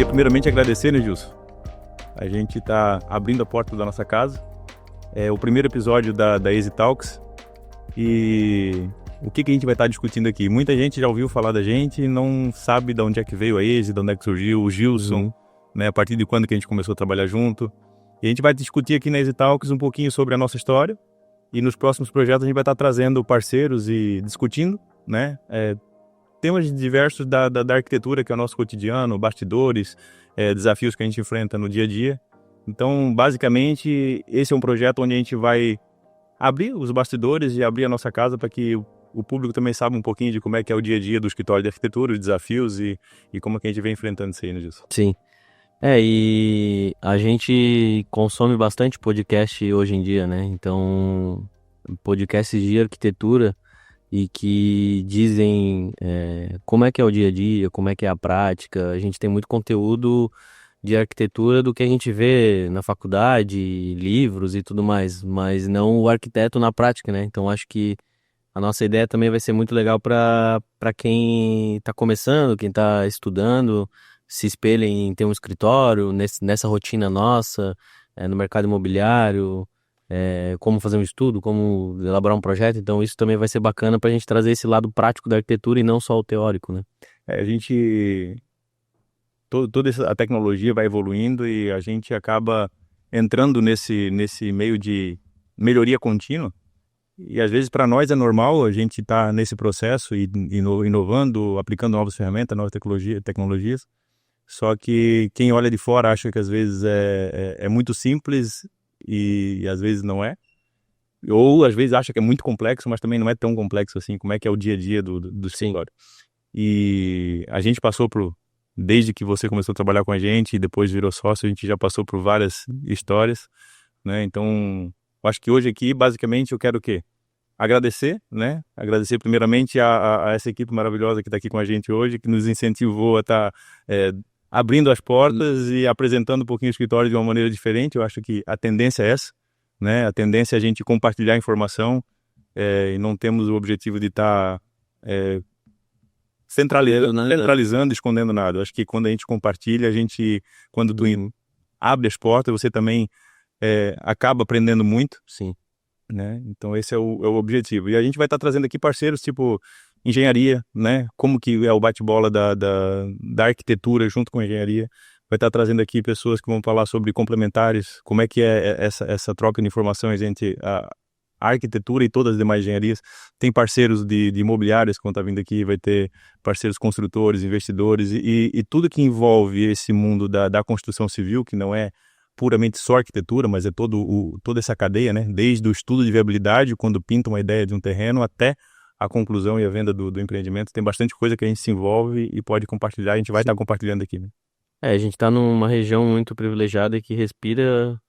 Queria primeiramente agradecer, né, Gilson? A gente está abrindo a porta da nossa casa. É o primeiro episódio da Easy Talks. E o que a gente vai estar discutindo aqui? Muita gente já ouviu falar da gente e não sabe de onde é que veio a Easy, de onde é que surgiu o Gilson, né? A partir de quando que a gente começou a trabalhar junto. E a gente vai discutir aqui na Easy Talks um pouquinho sobre a nossa história. E nos próximos projetos a gente vai estar trazendo parceiros e discutindo, né? Temas diversos da arquitetura, que é o nosso cotidiano, bastidores, desafios que a gente enfrenta no dia a dia. Então, basicamente, esse é um projeto onde a gente vai abrir os bastidores e abrir a nossa casa para que o público também saiba um pouquinho de como é que é o dia a dia do escritório de arquitetura, os desafios e como que a gente vem enfrentando isso aí, né, Gilson? Sim. E a gente consome bastante podcast hoje em dia, né? Então, podcasts de arquitetura e que dizem como é que é o dia a dia, como é que é a prática. A gente tem muito conteúdo de arquitetura do que a gente vê na faculdade, livros e tudo mais, mas não o arquiteto na prática, né? Então acho que a nossa ideia também vai ser muito legal para quem está começando, quem está estudando, se espelha em ter um escritório nessa rotina nossa, no mercado imobiliário, como fazer um estudo, como elaborar um projeto. Então isso também vai ser bacana para a gente trazer esse lado prático da arquitetura e não só o teórico, né? Toda a tecnologia vai evoluindo e a gente acaba entrando nesse meio de melhoria contínua. E às vezes para nós é normal a gente estar nesse processo e inovando, aplicando novas ferramentas, novas tecnologias. Só que quem olha de fora acha que às vezes é muito simples e às vezes não é. Ou às vezes acha que é muito complexo, mas também não é tão complexo assim, como é que é o dia a dia do escritório. E a gente passou desde que você começou a trabalhar com a gente e depois virou sócio, a gente já passou por várias histórias, né? Então, eu acho que hoje aqui, basicamente, eu quero o quê? Agradecer, né? Agradecer primeiramente a essa equipe maravilhosa que está aqui com a gente hoje, que nos incentivou a estar abrindo as portas e apresentando um pouquinho o escritório de uma maneira diferente. Eu acho que a tendência é essa, né? A tendência é a gente compartilhar informação e não temos o objetivo de estar centralizando, escondendo nada. Eu acho que quando a gente compartilha, quando tu abre as portas, você também acaba aprendendo muito. Sim. Né? Então esse é o objetivo. E a gente vai estar trazendo aqui parceiros tipo engenharia, né? Como que é o bate-bola da arquitetura junto com a engenharia. Vai estar trazendo aqui pessoas que vão falar sobre complementares, como é que é essa troca de informações entre a arquitetura e todas as demais engenharias. Tem parceiros de imobiliários que vão estar vindo aqui, vai ter parceiros construtores, investidores e tudo que envolve esse mundo da construção civil, que não é puramente só arquitetura, mas é toda essa cadeia, né? Desde o estudo de viabilidade, quando pinta uma ideia de um terreno, até a conclusão e a venda do empreendimento. Tem bastante coisa que a gente se envolve e pode compartilhar, a gente vai estar compartilhando aqui, né? A gente está numa região muito privilegiada que respira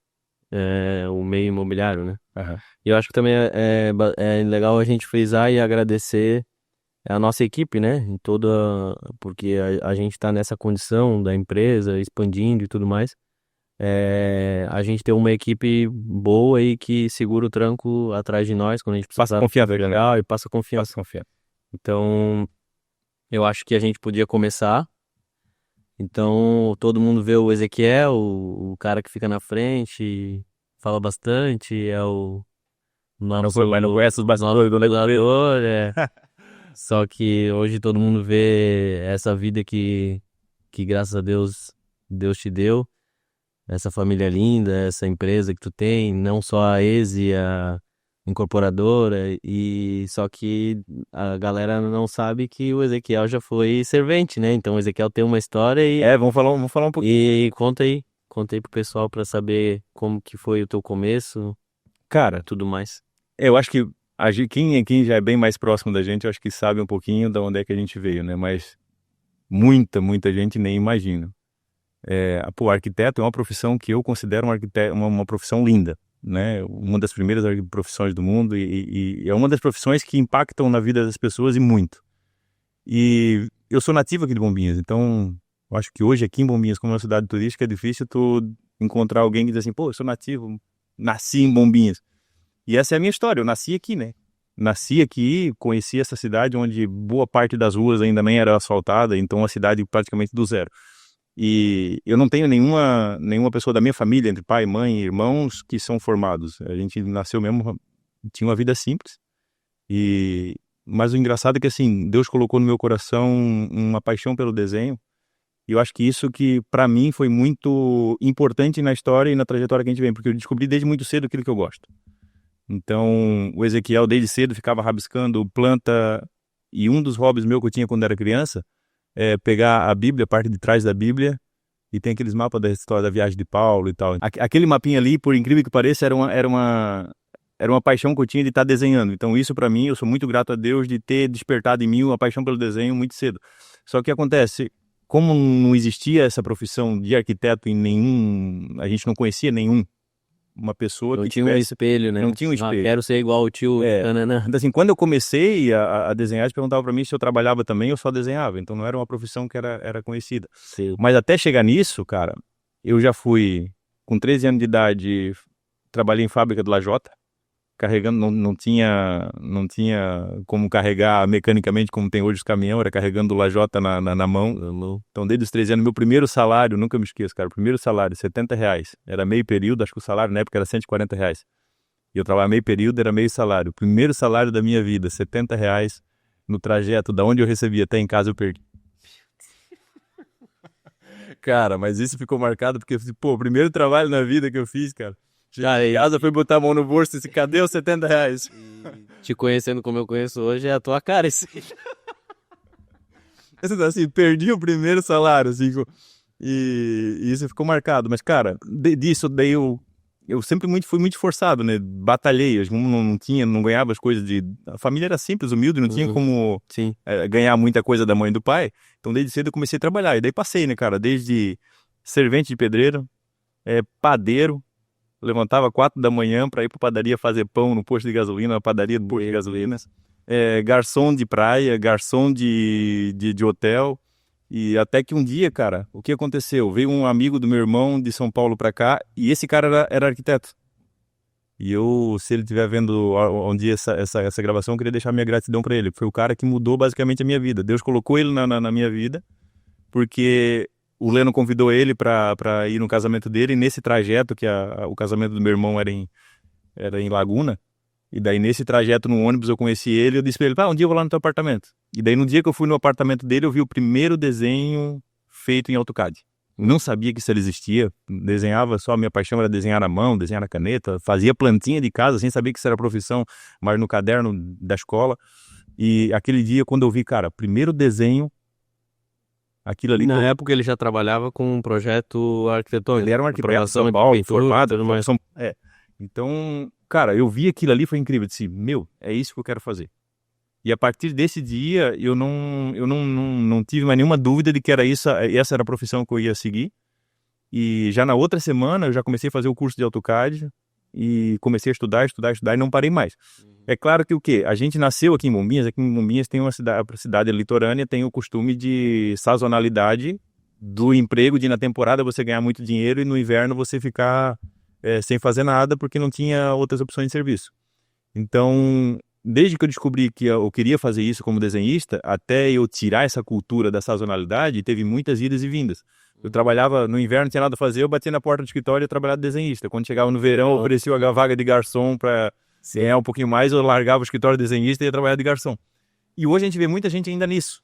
o meio imobiliário, né? Uhum. E eu acho que também é legal a gente frisar e agradecer a nossa equipe, né? Porque a gente está nessa condição da empresa, expandindo e tudo mais. A gente tem uma equipe boa e que segura o tranco atrás de nós quando a gente precisa. Passa confiança, legal, e passa confiança. Então, eu acho que a gente podia começar. Então, todo mundo vê o Ezequiel, o cara que fica na frente, fala bastante, é o nosso... Mas não conhece os bastidores do negócio. Só que hoje todo mundo vê essa vida que graças a Deus te deu. Essa família linda, essa empresa que tu tem, não só a Easy, a incorporadora, e só que a galera não sabe que o Ezequiel já foi servente, né? Então o Ezequiel tem uma história e... vamos falar um pouquinho. E conta aí pro pessoal para saber como que foi o teu começo, cara, tudo mais. Eu acho que quem já é bem mais próximo da gente, eu acho que sabe um pouquinho de onde é que a gente veio, né? Mas muita gente nem imagina. O arquiteto é uma profissão que eu considero uma profissão linda, né? Uma das primeiras profissões do mundo e é uma das profissões que impactam na vida das pessoas e muito. E eu sou nativo aqui de Bombinhas, então eu acho que hoje aqui em Bombinhas, como é uma cidade turística, é difícil tu encontrar alguém que diz assim, pô, eu sou nativo, nasci em Bombinhas. E essa é a minha história, eu nasci aqui, né? Nasci aqui, conheci essa cidade onde boa parte das ruas ainda nem era asfaltada, então uma cidade praticamente do zero. E eu não tenho nenhuma pessoa da minha família, entre pai, mãe e irmãos, que são formados. A gente nasceu mesmo, tinha uma vida simples. Mas o engraçado é que, assim, Deus colocou no meu coração uma paixão pelo desenho. E eu acho que isso que, para mim, foi muito importante na história e na trajetória que a gente vem, porque eu descobri desde muito cedo aquilo que eu gosto. Então, o Ezequiel, desde cedo, ficava rabiscando planta. E um dos hobbies meu que eu tinha quando era criança é pegar a Bíblia, a parte de trás da Bíblia, e tem aqueles mapas da história da viagem de Paulo e tal. Aquele mapinha ali, por incrível que pareça, era uma paixão que eu tinha de estar desenhando. Então, isso para mim, eu sou muito grato a Deus de ter despertado em mim uma paixão pelo desenho muito cedo. Só que o que acontece, como não existia essa profissão de arquiteto em nenhum, a gente não conhecia uma pessoa Não que tinha um tivesse, espelho, né? não tinha um espelho. Quero ser igual o tio. Nananã. Então, assim, quando eu comecei a desenhar, eles perguntavam para mim se eu trabalhava também ou só desenhava. Então não era uma profissão que era conhecida. Sim. Mas até chegar nisso, cara, eu já fui, com 13 anos de idade, trabalhei em fábrica de lajota, carregando, não tinha como carregar mecanicamente como tem hoje os caminhões, era carregando lajota na mão. Então desde os 13 anos, meu primeiro salário, nunca me esqueço, cara, o primeiro salário, R$70. Era meio período, acho que o salário na época era R$140. E eu trabalhava meio período, era meio salário. O primeiro salário da minha vida, R$70, no trajeto da onde eu recebia até em casa eu perdi. Cara, mas isso ficou marcado porque, pô, o primeiro trabalho na vida que eu fiz, cara. Cheguei em casa, fui botar a mão no bolso e disse, cadê os R$70? Te conhecendo como eu conheço hoje, é a tua cara esse. Assim, perdi o primeiro salário, assim, e isso ficou marcado. Mas, cara, disso daí eu sempre fui muito forçado, né? Batalhei, eu não ganhava as coisas de... A família era simples, humilde, não tinha como ganhar muita coisa da mãe e do pai. Então, desde cedo eu comecei a trabalhar. E daí passei, né, cara? Desde servente de pedreiro, padeiro, levantava 4 da manhã para ir pra padaria fazer pão no posto de gasolina, na padaria do posto de gasolina. Garçom de praia, garçom de hotel. E até que um dia, cara, o que aconteceu? Veio um amigo do meu irmão de São Paulo pra cá e esse cara era arquiteto. E eu, se ele estiver vendo um dia essa gravação, eu queria deixar minha gratidão pra ele. Foi o cara que mudou basicamente a minha vida. Deus colocou ele na minha vida porque o Leno convidou ele pra ir no casamento dele. E nesse trajeto, que o casamento do meu irmão era em Laguna, e daí nesse trajeto no ônibus eu conheci ele e eu disse pra ele, um dia eu vou lá no teu apartamento. E daí no dia que eu fui no apartamento dele eu vi o primeiro desenho feito em AutoCAD. Não sabia que isso existia, desenhava só, a minha paixão era desenhar na mão, desenhar na caneta, fazia plantinha de casa sem saber que isso era profissão, mas no caderno da escola. E aquele dia quando eu vi, cara, primeiro desenho, aquilo ali... Na época ele já trabalhava com um projeto arquitetônico. Ele era um arquiteto, São Paulo, formado. Então, cara, eu vi aquilo ali, foi incrível. Eu disse, é isso que eu quero fazer. E a partir desse dia, eu não tive mais nenhuma dúvida de que essa era a profissão que eu ia seguir. E já na outra semana, eu já comecei a fazer o curso de AutoCAD e comecei a estudar e não parei mais. É claro que o quê? A gente nasceu aqui em Bombinhas tem uma cidade litorânea, tem o costume de sazonalidade do emprego, de na temporada você ganhar muito dinheiro e no inverno você ficar sem fazer nada porque não tinha outras opções de serviço. Então, desde que eu descobri que eu queria fazer isso como desenhista, até eu tirar essa cultura da sazonalidade, teve muitas idas e vindas. Eu trabalhava no inverno, não tinha nada a fazer, eu batia na porta do escritório e trabalhava de desenhista. Quando chegava no verão, eu oferecia a vaga de garçom para ganhar um pouquinho mais, eu largava o escritório de desenhista e ia trabalhar de garçom. E hoje a gente vê muita gente ainda nisso.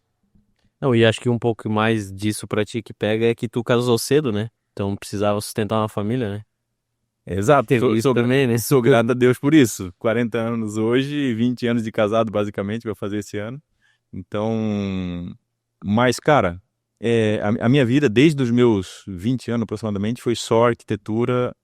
Não, e acho que um pouco mais disso pra ti que pega é que tu casou cedo, né? Então precisava sustentar uma família, né? Exato, Isso também, né? Sou grato a Deus por isso. 40 anos hoje, 20 anos de casado basicamente, vou fazer esse ano. Então, mas cara, a minha vida desde os meus 20 anos aproximadamente foi só arquitetura,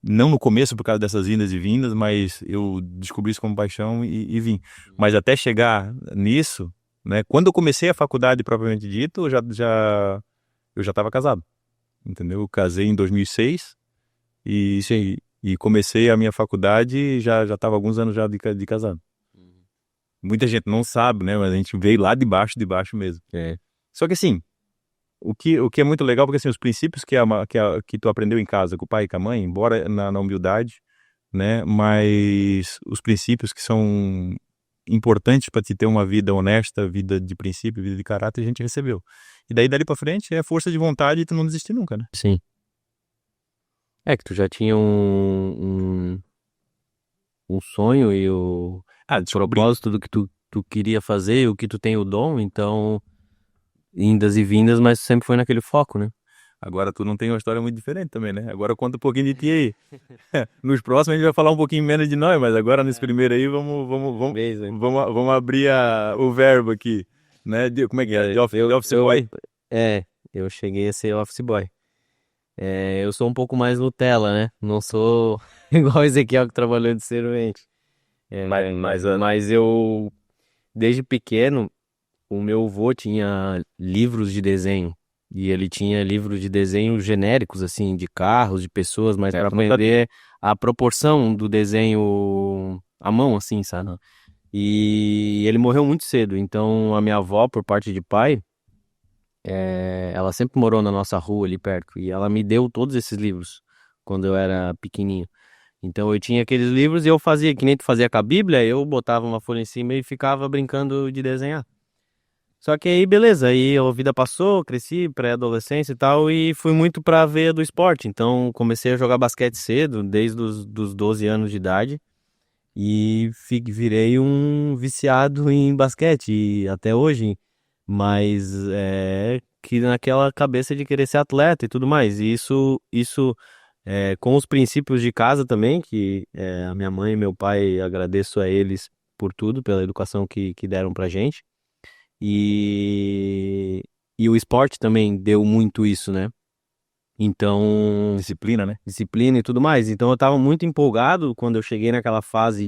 não no começo por causa dessas indas e vindas, mas eu descobri isso como paixão e vim. Mas até chegar nisso, né, quando eu comecei a faculdade propriamente dito, eu já estava casado, entendeu? Eu casei em 2006 e comecei a minha faculdade já estava alguns anos já de casado. Muita gente não sabe, né? Mas a gente veio lá de baixo mesmo. Só que assim, o que é muito legal, porque assim, os princípios que tu aprendeu em casa com o pai e com a mãe, embora na humildade, né? Mas os princípios que são importantes para te ter uma vida honesta, vida de princípio, vida de caráter, a gente recebeu. E daí, dali para frente, é força de vontade e tu não desistir nunca, né? Sim. É que tu já tinha um sonho e o propósito do que tu queria fazer, o que tu tem o dom, então, indas e vindas, mas sempre foi naquele foco, né? Agora tu não tem uma história muito diferente também, né? Agora conta um pouquinho de ti aí. Nos próximos a gente vai falar um pouquinho menos de nós, mas agora nesse primeiro aí vamos abrir o verbo aqui, né? Como é que é? De office boy? Eu cheguei a ser office boy. Eu sou um pouco mais Nutella, né? Não sou igual o Ezequiel que trabalhou de servente. Mas eu, desde pequeno, o meu avô tinha livros de desenho. E ele tinha livros de desenho genéricos, assim, de carros, de pessoas, mas para aprender a proporção do desenho à mão, assim, sabe? E ele morreu muito cedo. Então, a minha avó, por parte de pai, ela sempre morou na nossa rua ali perto. E ela me deu todos esses livros quando eu era pequenininho. Então eu tinha aqueles livros e eu fazia, que nem tu fazia com a Bíblia, eu botava uma folha em cima e ficava brincando de desenhar. Só que aí, beleza, aí a vida passou, cresci, pré-adolescência e tal, e fui muito pra veia do esporte. Então comecei a jogar basquete cedo, desde os dos 12 anos de idade, e virei um viciado em basquete, e até hoje, mas que naquela cabeça de querer ser atleta e tudo mais. E isso com os princípios de casa também, que a minha mãe e meu pai, agradeço a eles por tudo, pela educação que deram pra gente. E, e o esporte também deu muito isso, né? Então, Disciplina, né? disciplina e tudo mais. Então eu tava muito empolgado quando eu cheguei naquela fase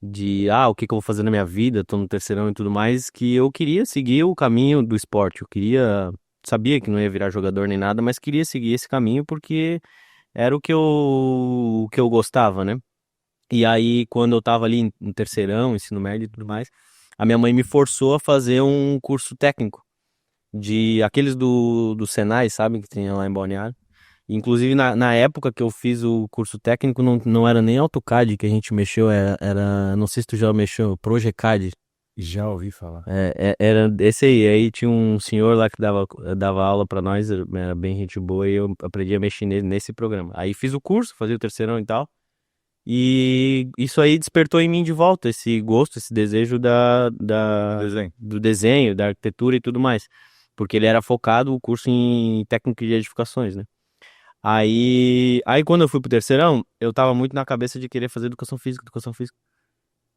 o que que eu vou fazer na minha vida, tô no terceirão e tudo mais, que eu queria seguir o caminho do esporte. Sabia que não ia virar jogador nem nada, mas queria seguir esse caminho porque era o que eu gostava, né? E aí, quando eu tava ali no terceirão, ensino médio e tudo mais, a minha mãe me forçou a fazer um curso técnico de aqueles do Senai, sabe, que tem lá em Balneário. Inclusive, na época que eu fiz o curso técnico, não era nem AutoCAD que a gente mexeu, não sei se tu já mexeu, Projecad. Já ouvi falar. Era esse aí tinha um senhor lá que dava aula pra nós, era bem gente boa, e eu aprendi a mexer nesse programa. Aí fiz o curso, fazia o terceirão e tal, e isso aí despertou em mim de volta esse gosto, esse desejo do desenho, da arquitetura e tudo mais. Porque ele era focado, o curso em técnica de edificações, né? Aí quando eu fui pro terceirão, eu tava muito na cabeça de querer fazer educação física, educação física.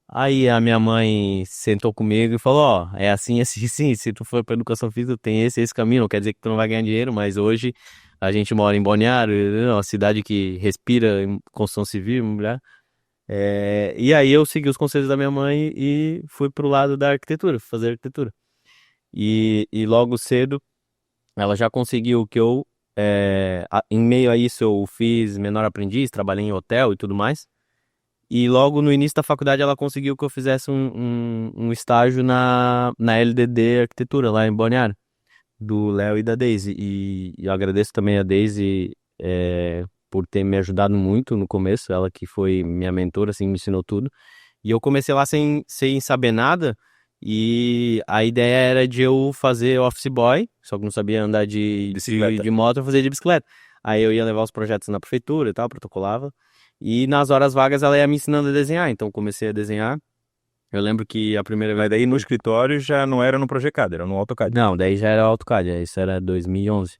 Aí a minha mãe sentou comigo e falou, ó, é assim, assim, sim, se tu for pra educação física, tem esse caminho, não quer dizer que tu não vai ganhar dinheiro, mas hoje a gente mora em Balneário, uma cidade que respira em construção civil, mulher. E aí eu segui os conselhos da minha mãe e fui pro lado da arquitetura, fazer arquitetura. E logo cedo ela já conseguiu que em meio a isso eu fiz menor aprendiz, trabalhei em hotel e tudo mais. E logo no início da faculdade ela conseguiu que eu fizesse um estágio na LDD Arquitetura, lá em Balneário, do Léo e da Daisy. E eu agradeço também a Daisy por ter me ajudado muito no começo, ela que foi minha mentora, assim, me ensinou tudo. E eu comecei lá sem saber nada, e a ideia era de eu fazer office boy, só que não sabia andar de moto, eu fazia de bicicleta. Aí eu ia levar os projetos na prefeitura e tal, protocolava. E nas horas vagas ela ia me ensinando a desenhar, então comecei a desenhar. Eu lembro que a primeira vez... Mas daí no escritório já não era no Projecad, era no AutoCAD. Não, daí já era AutoCAD, isso era 2011.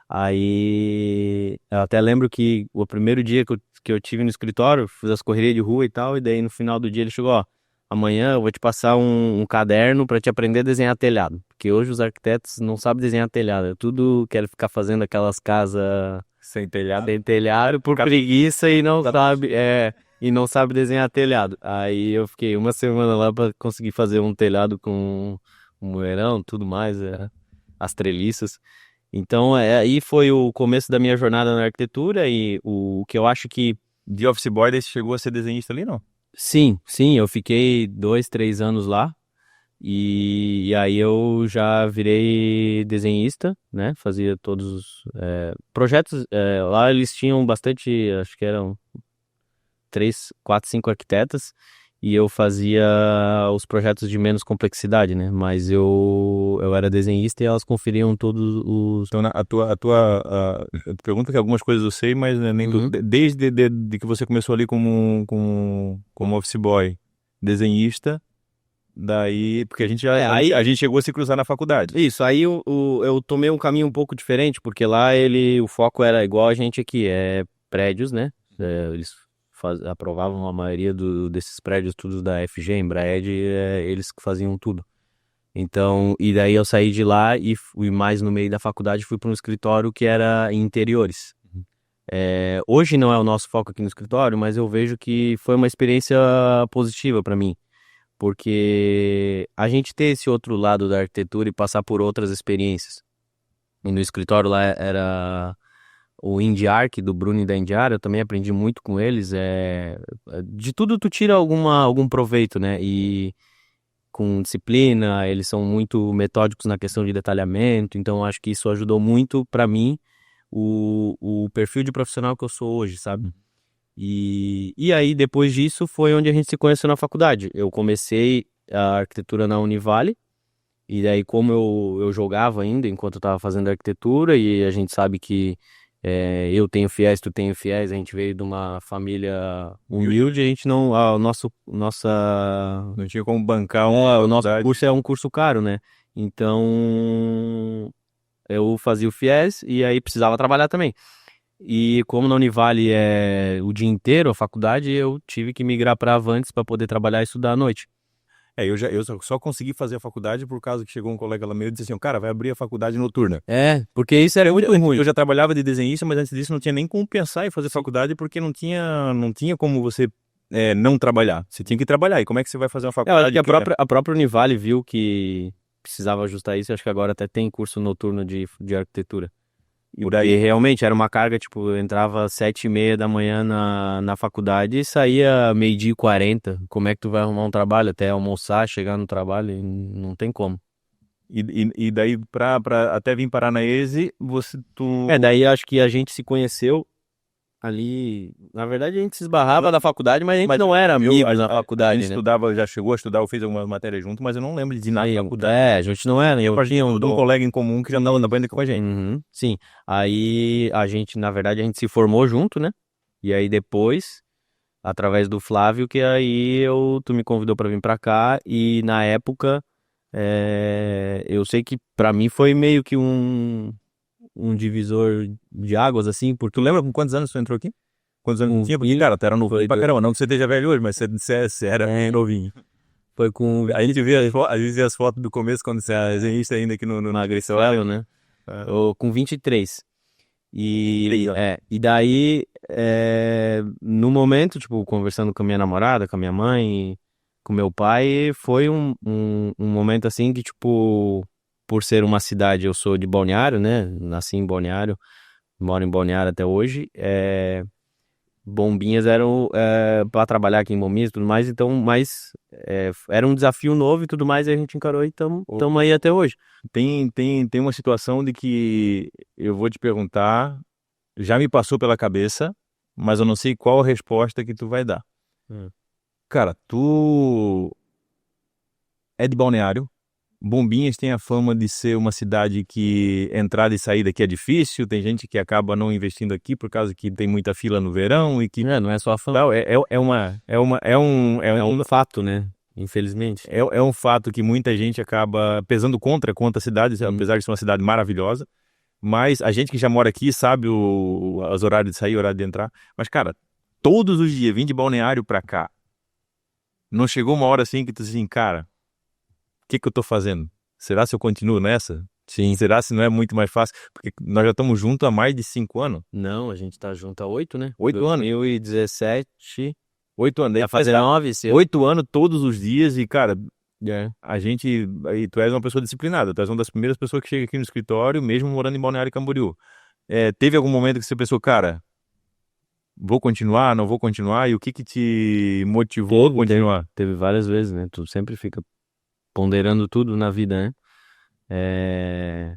Aí eu até lembro que o primeiro dia que eu tive no escritório, fiz as correrias de rua e tal, e daí no final do dia ele chegou, ó, amanhã eu vou te passar um caderno para te aprender a desenhar telhado, porque hoje os arquitetos não sabem desenhar telhado, tudo quer ficar fazendo aquelas casas sem telhado, por preguiça e não sabe desenhar telhado. Aí eu fiquei uma semana lá para conseguir fazer um telhado com um moeirão, tudo mais, as treliças. Então, aí foi o começo da minha jornada na arquitetura e o que eu acho que... De office boy, daí você chegou a ser desenhista ali, não? Sim, eu fiquei 2, 3 anos lá e aí eu já virei desenhista, né? Fazia todos os projetos. Lá eles tinham bastante, acho que eram 3, 4, 5 arquitetas e eu fazia os projetos de menos complexidade, né? Mas eu era desenhista e elas conferiam todos os... Então, eu te pergunto que algumas coisas eu sei, mas nem Uhum. desde de que você começou ali como office boy, desenhista, daí, porque a gente chegou a se cruzar na faculdade. Isso, aí eu tomei um caminho um pouco diferente, porque lá o foco era igual a gente aqui, é prédios, né? Eles aprovavam a maioria desses prédios, tudo da FG, Embraer, eles que faziam tudo. Então, e daí eu saí de lá e fui mais no meio da faculdade, fui para um escritório que era em interiores. Hoje não é o nosso foco aqui no escritório, mas eu vejo que foi uma experiência positiva para mim, porque a gente ter esse outro lado da arquitetura e passar por outras experiências. E no escritório lá era o IndiArc, do Bruno e da Indiara, eu também aprendi muito com eles. De tudo tu tira algum proveito, né? E com disciplina, eles são muito metódicos na questão de detalhamento, então acho que isso ajudou muito para mim o perfil de profissional que eu sou hoje, sabe? E aí, depois disso, foi onde a gente se conheceu na faculdade. Eu comecei a arquitetura na Univale, e daí, como eu jogava ainda enquanto eu estava fazendo arquitetura, e a gente sabe que eu tenho fiéis, tu tenho fiéis, a gente veio de uma família humilde, a gente não. Não tinha como bancar o nosso faculdade. curso é um curso caro, né? Então, eu fazia o fiéis e aí precisava trabalhar também. E como na Univale é o dia inteiro, a faculdade, eu tive que migrar para Avantes para poder trabalhar e estudar à noite. Eu só consegui fazer a faculdade por causa que chegou um colega lá meu e disse assim, cara, vai abrir a faculdade noturna. Porque isso era muito ruim. Eu já trabalhava de desenhista, mas antes disso não tinha nem como pensar em fazer faculdade, porque não tinha como você não trabalhar. Você tinha que trabalhar. E como é que você vai fazer uma Eu acho faculdade? que a própria Univale viu que precisava ajustar isso, eu acho que agora até tem curso noturno de arquitetura. Porque realmente era uma carga, tipo, eu entrava às 7h30 da manhã na faculdade e saía 12h40. Como é que tu vai arrumar um trabalho? Até almoçar, chegar no trabalho, e não tem como. E daí, até vir parar na ESE, Daí acho que a gente se conheceu ali. Na verdade, a gente se esbarrava na faculdade, mas a gente não era amigos na A faculdade, gente né? estudava, já chegou a estudar, eu fiz algumas matérias junto, mas eu não lembro de nada da faculdade. A gente não era. Eu tinha De um colega em comum que já andava na banda com a gente. Uhum, sim. Aí a gente, na verdade, a gente se formou junto, né? E aí depois, através do Flávio, que aí tu me convidou pra vir pra cá e na época eu sei que pra mim foi meio que um divisor de águas, assim, porque Tu lembra com quantos anos tu entrou aqui? Quantos anos tu tinha? Porque, e cara, tu era novinho foi pra caramba. Não que você esteja velho hoje, mas você era novinho. foi com A gente vê às vezes as fotos do começo, quando você era desenhista ainda aqui no Agressão, né? Eu, com 23. E daí, no momento, tipo, conversando com a minha namorada, com a minha mãe, com meu pai, foi um momento assim que, tipo, por ser uma cidade, eu sou de Balneário, né? Nasci em Balneário, moro em Balneário até hoje. Bombinhas eram para trabalhar aqui em Bombinhas e tudo mais, então, mas era um desafio novo e tudo mais, e a gente encarou e estamos aí até hoje. Tem uma situação de que eu vou te perguntar, já me passou pela cabeça, mas eu não sei qual a resposta que tu vai dar. Cara, tu é de Balneário. Bombinhas tem a fama de ser uma cidade que entrada e saída aqui é difícil, tem gente que acaba não investindo aqui por causa que tem muita fila no verão e que... Não é só a fama. É um fato, né? Infelizmente. É um fato que muita gente acaba pesando contra a cidade, apesar de ser uma cidade maravilhosa. Mas a gente que já mora aqui sabe os horários de sair, horário de entrar. Mas, cara, todos os dias, vim de Balneário pra cá. Não chegou uma hora assim que tu assim, cara, o que eu tô fazendo? Será se eu continuo nessa? Sim. Será se não é muito mais fácil? Porque nós já estamos juntos há mais de 5 anos. Não, a gente tá junto há 8, né? 8 anos. 2017. 8 anos. Ia fazer 9, 8 anos todos os dias e, cara, a gente... Aí, tu és uma pessoa disciplinada. Tu és uma das primeiras pessoas que chega aqui no escritório, mesmo morando em Balneário Camboriú. Teve algum momento que você pensou, cara, vou continuar, não vou continuar? E o que te motivou a continuar? Teve várias vezes, né? Tu sempre fica ponderando tudo na vida, né?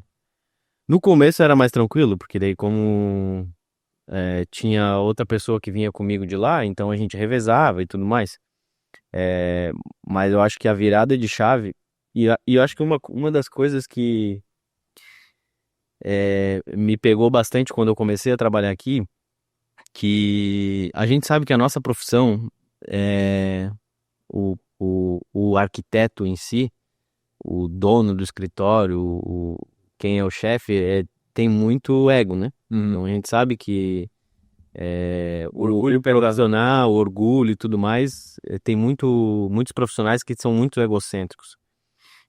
No começo era mais tranquilo, porque daí como tinha outra pessoa que vinha comigo de lá, então a gente revezava e tudo mais. Mas eu acho que a virada de chave, e eu acho que uma das coisas que me pegou bastante quando eu comecei a trabalhar aqui, que a gente sabe que a nossa profissão, o arquiteto em si, o dono do escritório, quem é o chefe, tem muito ego, né? Então a gente sabe que Orgulho o profissional, o orgulho e tudo mais, tem muitos profissionais que são muito egocêntricos.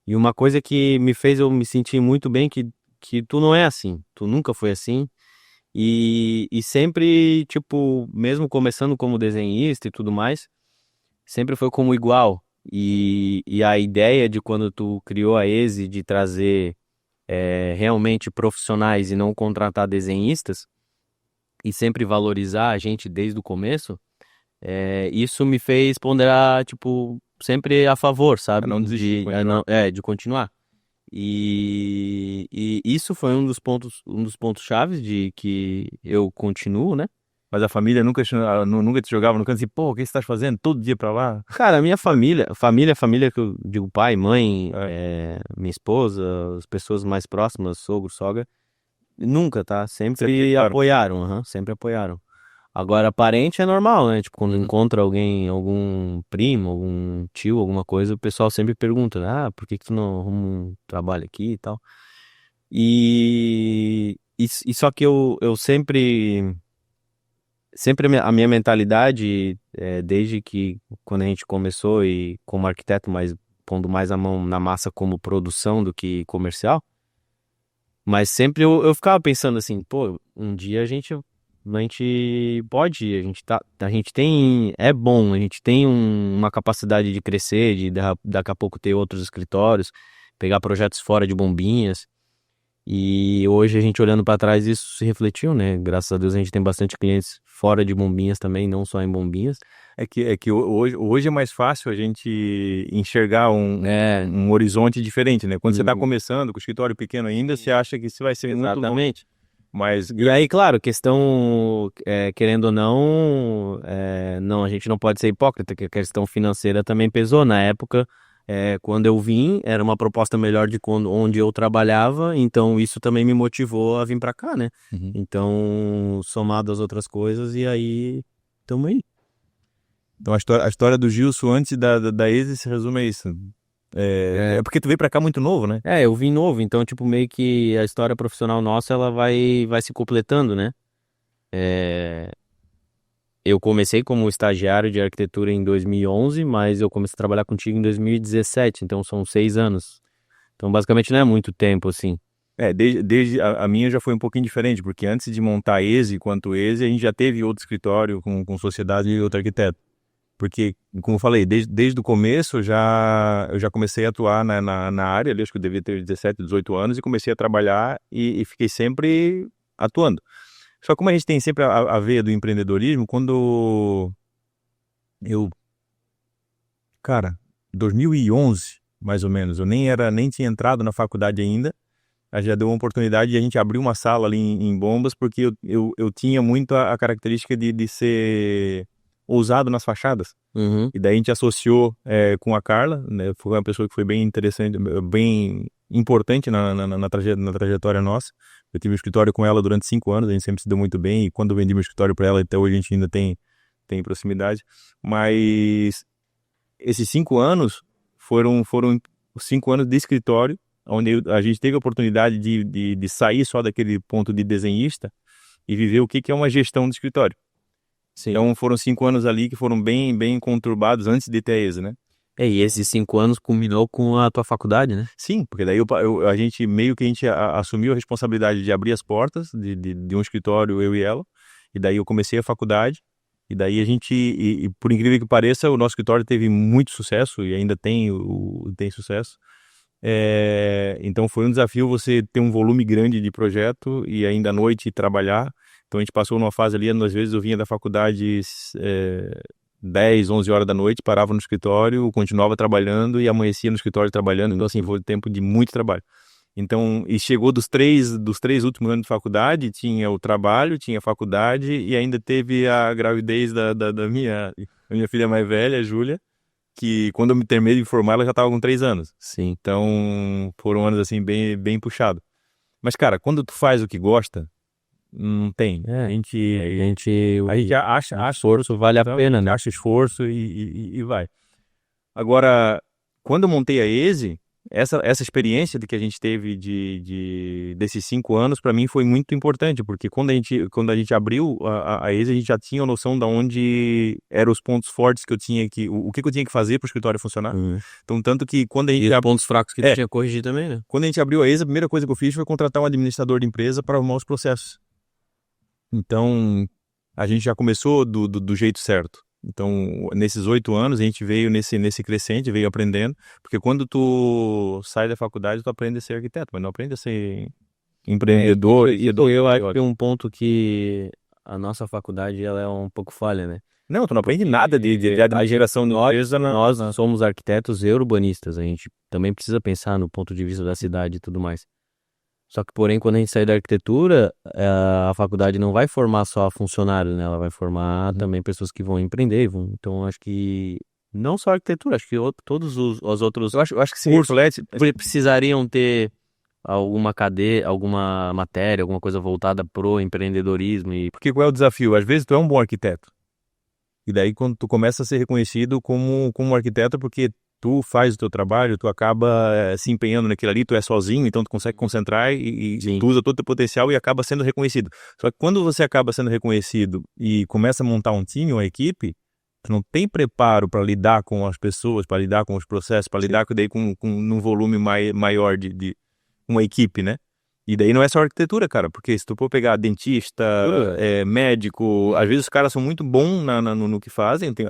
E uma coisa que me fez eu me sentir muito bem que tu não é assim, tu nunca foi assim. E sempre, tipo, mesmo começando como desenhista e tudo mais, sempre foi como igual. E a ideia de quando tu criou a ESE de trazer realmente profissionais e não contratar desenhistas, e sempre valorizar a gente desde o começo, isso me fez ponderar, tipo, sempre a favor, a sabe? não desistir de continuar. De continuar. E isso foi um dos pontos chaves de que eu continuo, né? Mas a família nunca te jogava no canto assim, pô, o que você tá fazendo todo dia pra lá? Cara, a minha família que eu digo pai, mãe, É, minha esposa, as pessoas mais próximas, sogro, sogra, nunca, tá? sempre Sempre aceitaram. apoiaram, sempre apoiaram. Agora, parente é normal, né? Tipo, quando encontra alguém, algum primo, algum tio, alguma coisa, o pessoal sempre pergunta, né? Ah, por que que tu não arruma um trabalho aqui e tal? E só que eu sempre a minha mentalidade, desde que quando a gente começou e como arquiteto, mas pondo mais a mão na massa como produção do que comercial, mas sempre eu ficava pensando assim, pô, um dia a gente pode, a gente tem, é bom, a gente tem uma capacidade de crescer, de daqui a pouco ter outros escritórios, pegar projetos fora de Bombinhas. E hoje a gente olhando para trás isso se refletiu, né? Graças a Deus a gente tem bastante clientes fora de Bombinhas também, não só em Bombinhas. É que hoje é mais fácil a gente enxergar É, um horizonte diferente, né? Quando você está uhum, começando, com o escritório pequeno ainda, você acha que você vai ser muito longe. exatamente. Mas, E aí, claro, questão, querendo ou não, não, a gente não pode ser hipócrita, que a questão financeira também pesou. Na época, quando eu vim, era uma proposta melhor de onde eu trabalhava, então isso também me motivou a vir para cá, né? Uhum. Então, somado às outras coisas, e aí, tamo aí. Então a história do Gilson antes da Eze se resume a isso. É porque tu veio pra cá muito novo, né? Eu vim novo, então, tipo, meio que a história profissional nossa, ela vai se completando, né? Eu comecei como estagiário de arquitetura em 2011, mas eu comecei a trabalhar contigo em 2017, então são 6 anos. Então, basicamente, não é muito tempo, assim. Desde a minha já foi um pouquinho diferente, porque antes de montar a Eze, quanto Eze, a gente já teve outro escritório com sociedade e outro arquiteto. Porque, como eu falei, desde o começo eu já comecei a atuar na área, ali, acho que eu devia ter 17, 18 anos, e comecei a trabalhar e fiquei sempre atuando. Só que como a gente tem sempre a veia do empreendedorismo, quando eu, cara, 2011, mais ou menos, eu nem tinha entrado na faculdade ainda, a já deu uma oportunidade de a gente abrir uma sala ali em Bombas, porque eu tinha muito a característica de ser ousado nas fachadas. Uhum. E daí a gente associou com a Carla, né? Foi uma pessoa que foi bem interessante, bem importante na trajetória nossa. Eu tive um escritório com ela durante 5 anos, a gente sempre se deu muito bem, e quando eu vendi meu escritório para ela, até hoje a gente ainda tem proximidade. Mas esses 5 anos foram os 5 anos de escritório, onde a gente teve a oportunidade de sair só daquele ponto de desenhista e viver o que é uma gestão de escritório. Sim. Então foram 5 anos ali que foram bem, bem conturbados antes de ter a ESA, né? E esses 5 anos culminou com a tua faculdade, né? Sim, porque daí a gente meio que assumiu a responsabilidade de abrir as portas de um escritório, eu e ela, e daí eu comecei a faculdade, e daí a gente, e por incrível que pareça, o nosso escritório teve muito sucesso, e ainda tem sucesso. Então foi um desafio você ter um volume grande de projeto e ainda à noite trabalhar. Então a gente passou numa fase ali, às vezes eu vinha da faculdade 10, 11 horas da noite, parava no escritório, continuava trabalhando e amanhecia no escritório trabalhando. Então assim, foi um tempo de muito trabalho. Então, e chegou dos três últimos anos de faculdade, tinha o trabalho, tinha a faculdade e ainda teve a gravidez da minha filha mais velha, a Júlia. que quando eu me terminei de formar, ela já estava com 3 anos. Sim. Então, foram anos, assim, bem puxados. Mas, cara, quando tu faz o que gosta, não tem. A gente acha esforço vale a pena, né? acha esforço e vai. Agora, quando eu montei a ESE, essa experiência de que a gente teve desses 5 anos, para mim foi muito importante, porque quando a gente abriu a ESE, a gente já tinha a noção de onde eram os pontos fortes que eu tinha o que eu tinha que fazer para o escritório funcionar. Então, tanto que quando a gente... E os pontos fracos que tu tinha que corrigir também, né? Quando a gente abriu a ESE, a primeira coisa que eu fiz foi contratar um administrador de empresa para arrumar os processos. Então, a gente já começou do jeito certo. Então, nesses 8 anos, a gente veio nesse crescente, veio aprendendo, porque quando tu sai da faculdade, tu aprende a ser arquiteto, mas não aprende a ser empreendedor. Eu acho que um ponto que a nossa faculdade ela é um pouco falha, né? Não, tu não aprende nada de geração de empresa. Nós somos arquitetos e urbanistas, a gente também precisa pensar no ponto de vista da cidade e tudo mais. Só que, porém, quando a gente sai da arquitetura, a faculdade não vai formar só funcionários, né? Ela vai formar também pessoas que vão empreender. Então, acho que não só a arquitetura, acho que todos os outros eu acho que sim, cursos precisariam ter alguma cadeia, alguma matéria, alguma coisa voltada pro empreendedorismo. Porque qual é o desafio? Às vezes tu é um bom arquiteto. E daí, quando tu começa a ser reconhecido como arquiteto, porque tu faz o teu trabalho, tu acaba se empenhando naquilo ali, tu é sozinho, então tu consegue concentrar e tu usa todo o teu potencial e acaba sendo reconhecido. Só que quando você acaba sendo reconhecido e começa a montar um time, uma equipe, tu não tem preparo para lidar com as pessoas, para lidar com os processos, para lidar com num volume maior de uma equipe, né? E daí não é só arquitetura, cara, porque se tu for pegar dentista, médico, às vezes os caras são muito bons no que fazem, tem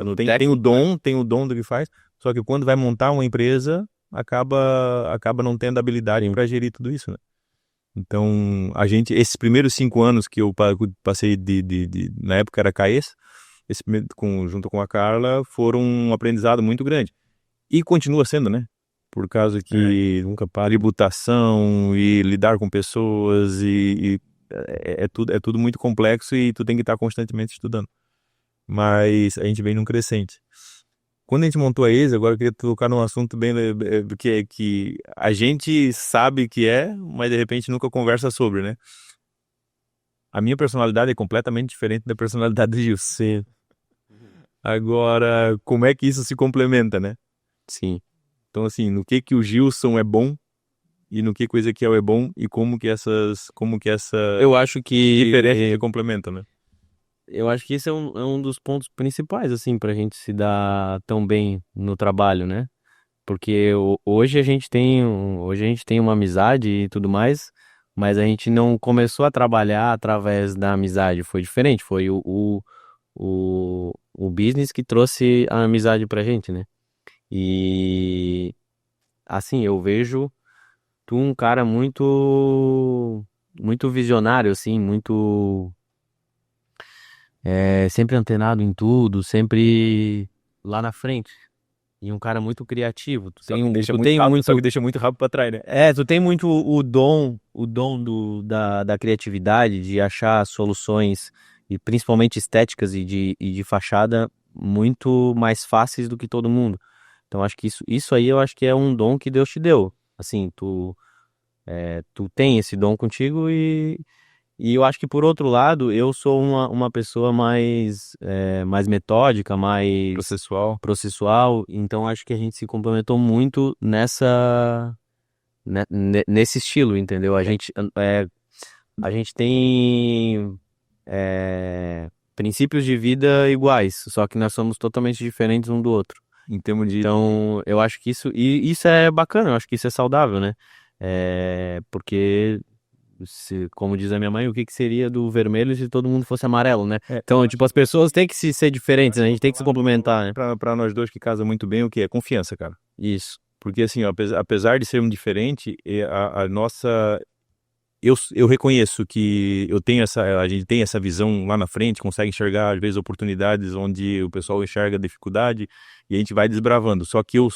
o dom do que faz, só que quando vai montar uma empresa, acaba não tendo habilidade para gerir tudo isso, né? Então, esses primeiros 5 anos que eu passei na época era CAES, junto com a Carla, foram um aprendizado muito grande. E continua sendo, né? Por causa que nunca para, tributação e lidar com pessoas é tudo muito complexo e tu tem que estar constantemente estudando. Mas a gente vem num crescente. Quando a gente montou a ESE, agora eu queria tocar num assunto bem que a gente sabe que mas de repente nunca conversa sobre, né? A minha personalidade é completamente diferente da personalidade do Gilson. Agora, como é que isso se complementa, né? Sim. Então, assim, no que o Gilson é bom e no que o Ezequiel é bom e como que essa eu acho que diferença se complementa, né? Eu acho que esse é um dos pontos principais, assim, pra gente se dar tão bem no trabalho, né? Porque hoje a gente tem uma amizade e tudo mais, mas a gente não começou a trabalhar através da amizade, foi diferente, foi o business que trouxe a amizade pra gente, né? E assim, eu vejo tu um cara muito visionário, assim, muito sempre antenado em tudo, sempre lá na frente. E um cara muito criativo. Só que deixa muito rápido pra trás, né? Tu tem muito o dom da criatividade, de achar soluções, e principalmente estéticas e de fachada, muito mais fáceis do que todo mundo. Então acho que isso aí eu acho que é um dom que Deus te deu. Assim, tu tem esse dom contigo e eu acho que por outro lado, eu sou uma pessoa mais metódica, mais processual, então acho que a gente se complementou muito nesse estilo, entendeu? A gente tem princípios de vida iguais, só que nós somos totalmente diferentes um do outro. Então, eu acho que isso é bacana, eu acho que isso é saudável, né? Porque, como diz a minha mãe, o que seria do vermelho se todo mundo fosse amarelo, né? Então, tipo, as pessoas têm que ser diferentes, né? A gente tem que se complementar, né? Pra nós dois que casa muito bem, o que é? Confiança, cara. Isso. Porque, assim, ó, apesar de sermos diferentes, a nossa... Eu reconheço que a gente tem essa visão lá na frente, consegue enxergar, às vezes, oportunidades onde o pessoal enxerga dificuldade e a gente vai desbravando. Só que eu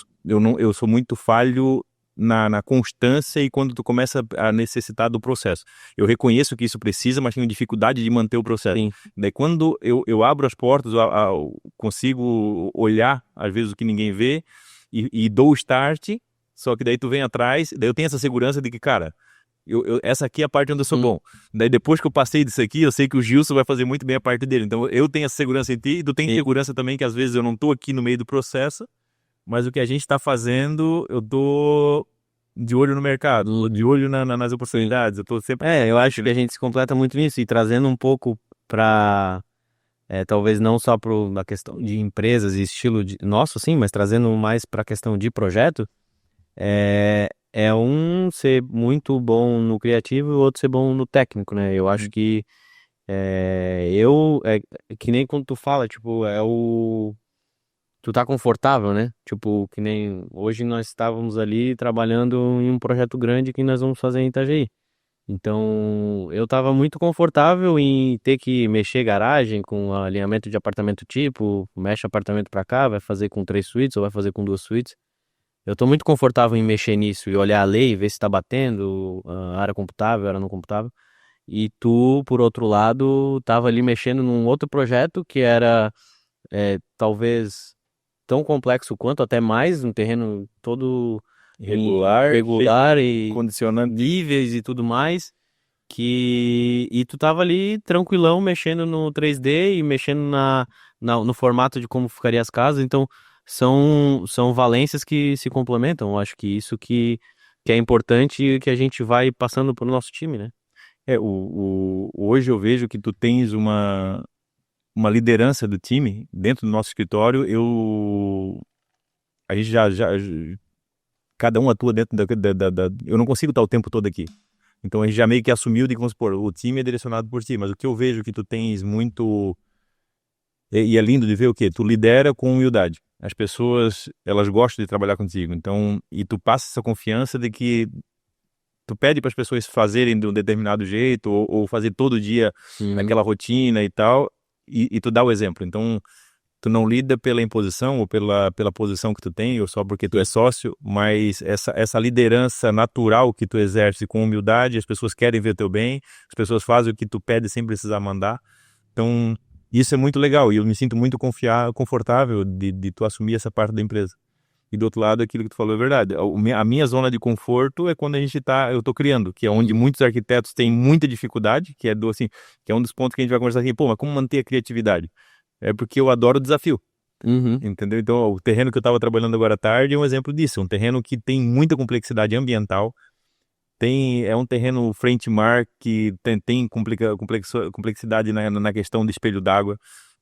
sou muito falho na constância e quando tu começa a necessitar do processo. Eu reconheço que isso precisa, mas tenho dificuldade de manter o processo. Sim. Daí quando eu abro as portas, eu consigo olhar, às vezes, o que ninguém vê e dou o start, só que daí tu vem atrás, daí eu tenho essa segurança de que, cara, essa aqui é a parte onde eu sou bom. Daí depois que eu passei disso aqui, eu sei que o Gilson vai fazer muito bem a parte dele. Então eu tenho essa segurança em ti e tu tem segurança também que às vezes eu não tô aqui no meio do processo, mas o que a gente está fazendo, eu tô de olho no mercado, de olho nas oportunidades. Eu tô sempre... Eu acho que a gente se completa muito nisso e trazendo um pouco para talvez não só para a questão de empresas e estilo nosso, sim, mas trazendo mais para a questão de projeto, um ser muito bom no criativo e o outro ser bom no técnico, né? Eu acho que que nem quando tu fala, tipo, tu tá confortável, né? Tipo, que nem hoje nós estávamos ali trabalhando em um projeto grande que nós vamos fazer em Itajaí. Então, eu tava muito confortável em ter que mexer garagem com alinhamento de apartamento tipo, mexe apartamento pra cá, vai fazer com 3 suítes ou vai fazer com 2 suítes. Eu tô muito confortável em mexer nisso e olhar a lei, ver se tá batendo, a área computável, área não computável. E tu, por outro lado, tava ali mexendo num outro projeto que era talvez tão complexo quanto, até mais, um terreno todo regular e condicionante. níveis e tudo mais, e tu tava ali tranquilão mexendo no 3D e mexendo no formato de como ficaria as casas, então são valências que se complementam. Eu acho que isso que é importante e que a gente vai passando pro nosso time, né? Hoje eu vejo que tu tens uma liderança do time dentro do nosso escritório. A gente cada um atua dentro eu não consigo estar o tempo todo aqui. Então a gente já meio que assumiu de, vamos supor, o time é direcionado por ti, mas o que eu vejo que tu tens muito, e é lindo de ver o quê? Tu lidera com humildade. As pessoas, elas gostam de trabalhar contigo. Então, e tu passa essa confiança de que tu pede para as pessoas fazerem de um determinado jeito ou fazer todo dia aquela rotina e tal, e tu dá o exemplo. Então, tu não lida pela imposição ou pela posição que tu tem, ou só porque tu é sócio, mas essa liderança natural que tu exerce com humildade, as pessoas querem ver teu bem, as pessoas fazem o que tu pede sem precisar mandar. Então, isso é muito legal e eu me sinto muito confortável de tu assumir essa parte da empresa. E do outro lado, aquilo que tu falou é verdade. A minha zona de conforto é quando eu tô criando, que é onde muitos arquitetos têm muita dificuldade, que é um dos pontos que a gente vai conversar aqui. Pô, mas como manter a criatividade? É porque eu adoro o desafio. Entendeu? Então, o terreno que eu estava trabalhando agora à tarde é um exemplo disso. Um terreno que tem muita complexidade ambiental. É um terreno frente-mar que tem complexidade na questão do espelho d'água.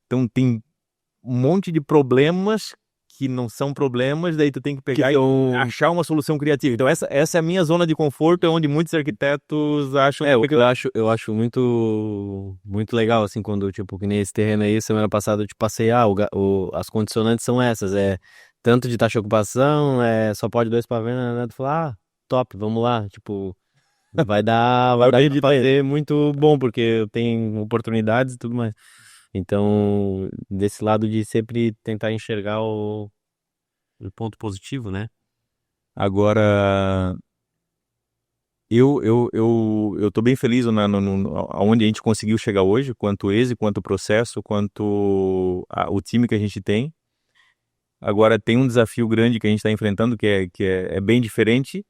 Então, tem um monte de problemas que não são problemas, daí tu tem que pegar e achar uma solução criativa. Então essa é a minha zona de conforto, é onde muitos arquitetos acham... Eu acho muito, muito legal, assim, quando, tipo, que nem esse terreno aí, semana passada eu te passei, as condicionantes são essas, tanto de taxa de ocupação, só pode 2 pavês, né? Tu fala, top, vamos lá, tipo, vai dar pra fazer muito bom, porque eu tenho oportunidades e tudo mais. Então, desse lado de sempre tentar enxergar o ponto positivo, né? Agora, eu tô bem feliz aonde a gente conseguiu chegar hoje, quanto esse, quanto o processo, quanto o time que a gente tem. Agora, tem um desafio grande que a gente está enfrentando, que é bem diferente,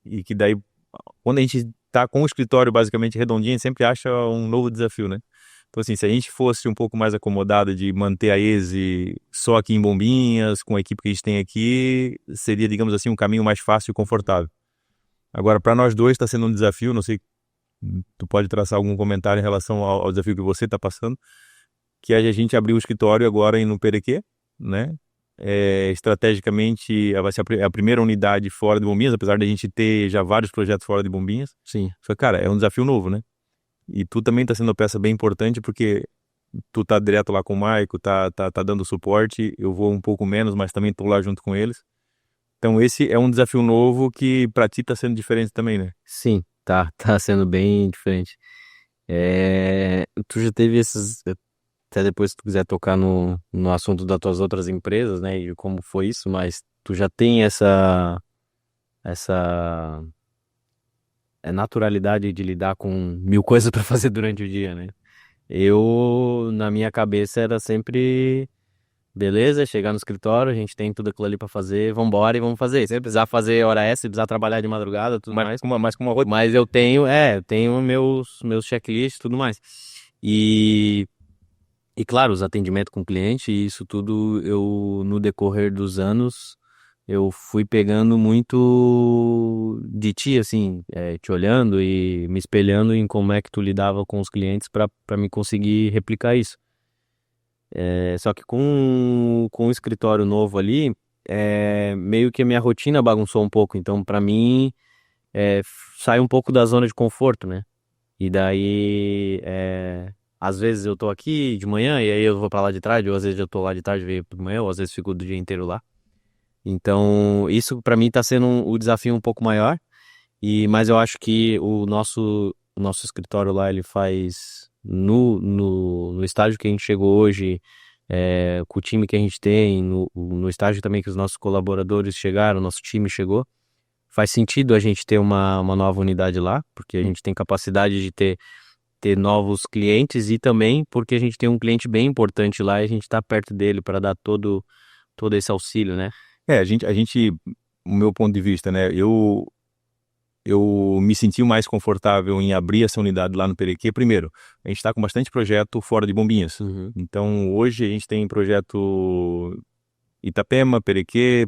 e que daí, quando a gente tá com o escritório basicamente redondinho, a gente sempre acha um novo desafio, né? Então, assim, se a gente fosse um pouco mais acomodado de manter a ESE só aqui em Bombinhas, com a equipe que a gente tem aqui, seria, digamos assim, um caminho mais fácil e confortável. Agora, para nós dois está sendo um desafio, não sei, tu pode traçar algum comentário em relação ao desafio que você está passando, que é a gente abrir o escritório agora no Perequê, né? Estrategicamente, vai ser a primeira unidade fora de Bombinhas, apesar de a gente ter já vários projetos fora de Bombinhas. Sim. Só que, cara, é um desafio novo, né? E tu também tá sendo uma peça bem importante porque tu tá direto lá com o Maico, tá dando suporte, eu vou um pouco menos, mas também tô lá junto com eles. Então esse é um desafio novo que pra ti tá sendo diferente também, né? Sim, tá sendo bem diferente. Tu já teve até depois se tu quiser tocar no assunto das tuas outras empresas, né, e como foi isso, mas tu já tem essa naturalidade de lidar com mil coisas para fazer durante o dia, né? Na minha cabeça era sempre, beleza, chegar no escritório, a gente tem tudo aquilo ali para fazer, vambora e vamos fazer. Se precisar fazer hora extra, se precisar trabalhar de madrugada, tudo mais. Mas com uma rotina. Mas eu tenho meus checklists e tudo mais. E claro, os atendimentos com o cliente, e isso tudo no decorrer dos anos, eu fui pegando muito de ti, assim, te olhando e me espelhando em como é que tu lidava com os clientes para me conseguir replicar isso. Só que com o escritório novo ali, meio que a minha rotina bagunçou um pouco. Então, para mim, sai um pouco da zona de conforto, né? E daí, às vezes eu tô aqui de manhã e aí eu vou pra lá de tarde, ou às vezes eu tô lá de tarde e venho de manhã, ou às vezes fico o dia inteiro lá. Então, isso pra mim tá sendo o desafio um pouco maior. Mas eu acho que o nosso escritório lá, ele faz no estágio que a gente chegou hoje, com o time que a gente tem, no estágio também que os nossos colaboradores chegaram, o nosso time chegou. Faz sentido a gente ter uma nova unidade lá, porque a gente tem capacidade de ter novos clientes e também porque a gente tem um cliente bem importante lá e a gente está perto dele para dar todo esse auxílio, né? O meu ponto de vista, né? Eu me senti mais confortável em abrir essa unidade lá no Perequê. Primeiro, a gente está com bastante projeto fora de Bombinhas. Uhum. Então, hoje a gente tem projeto Itapema, Perequê,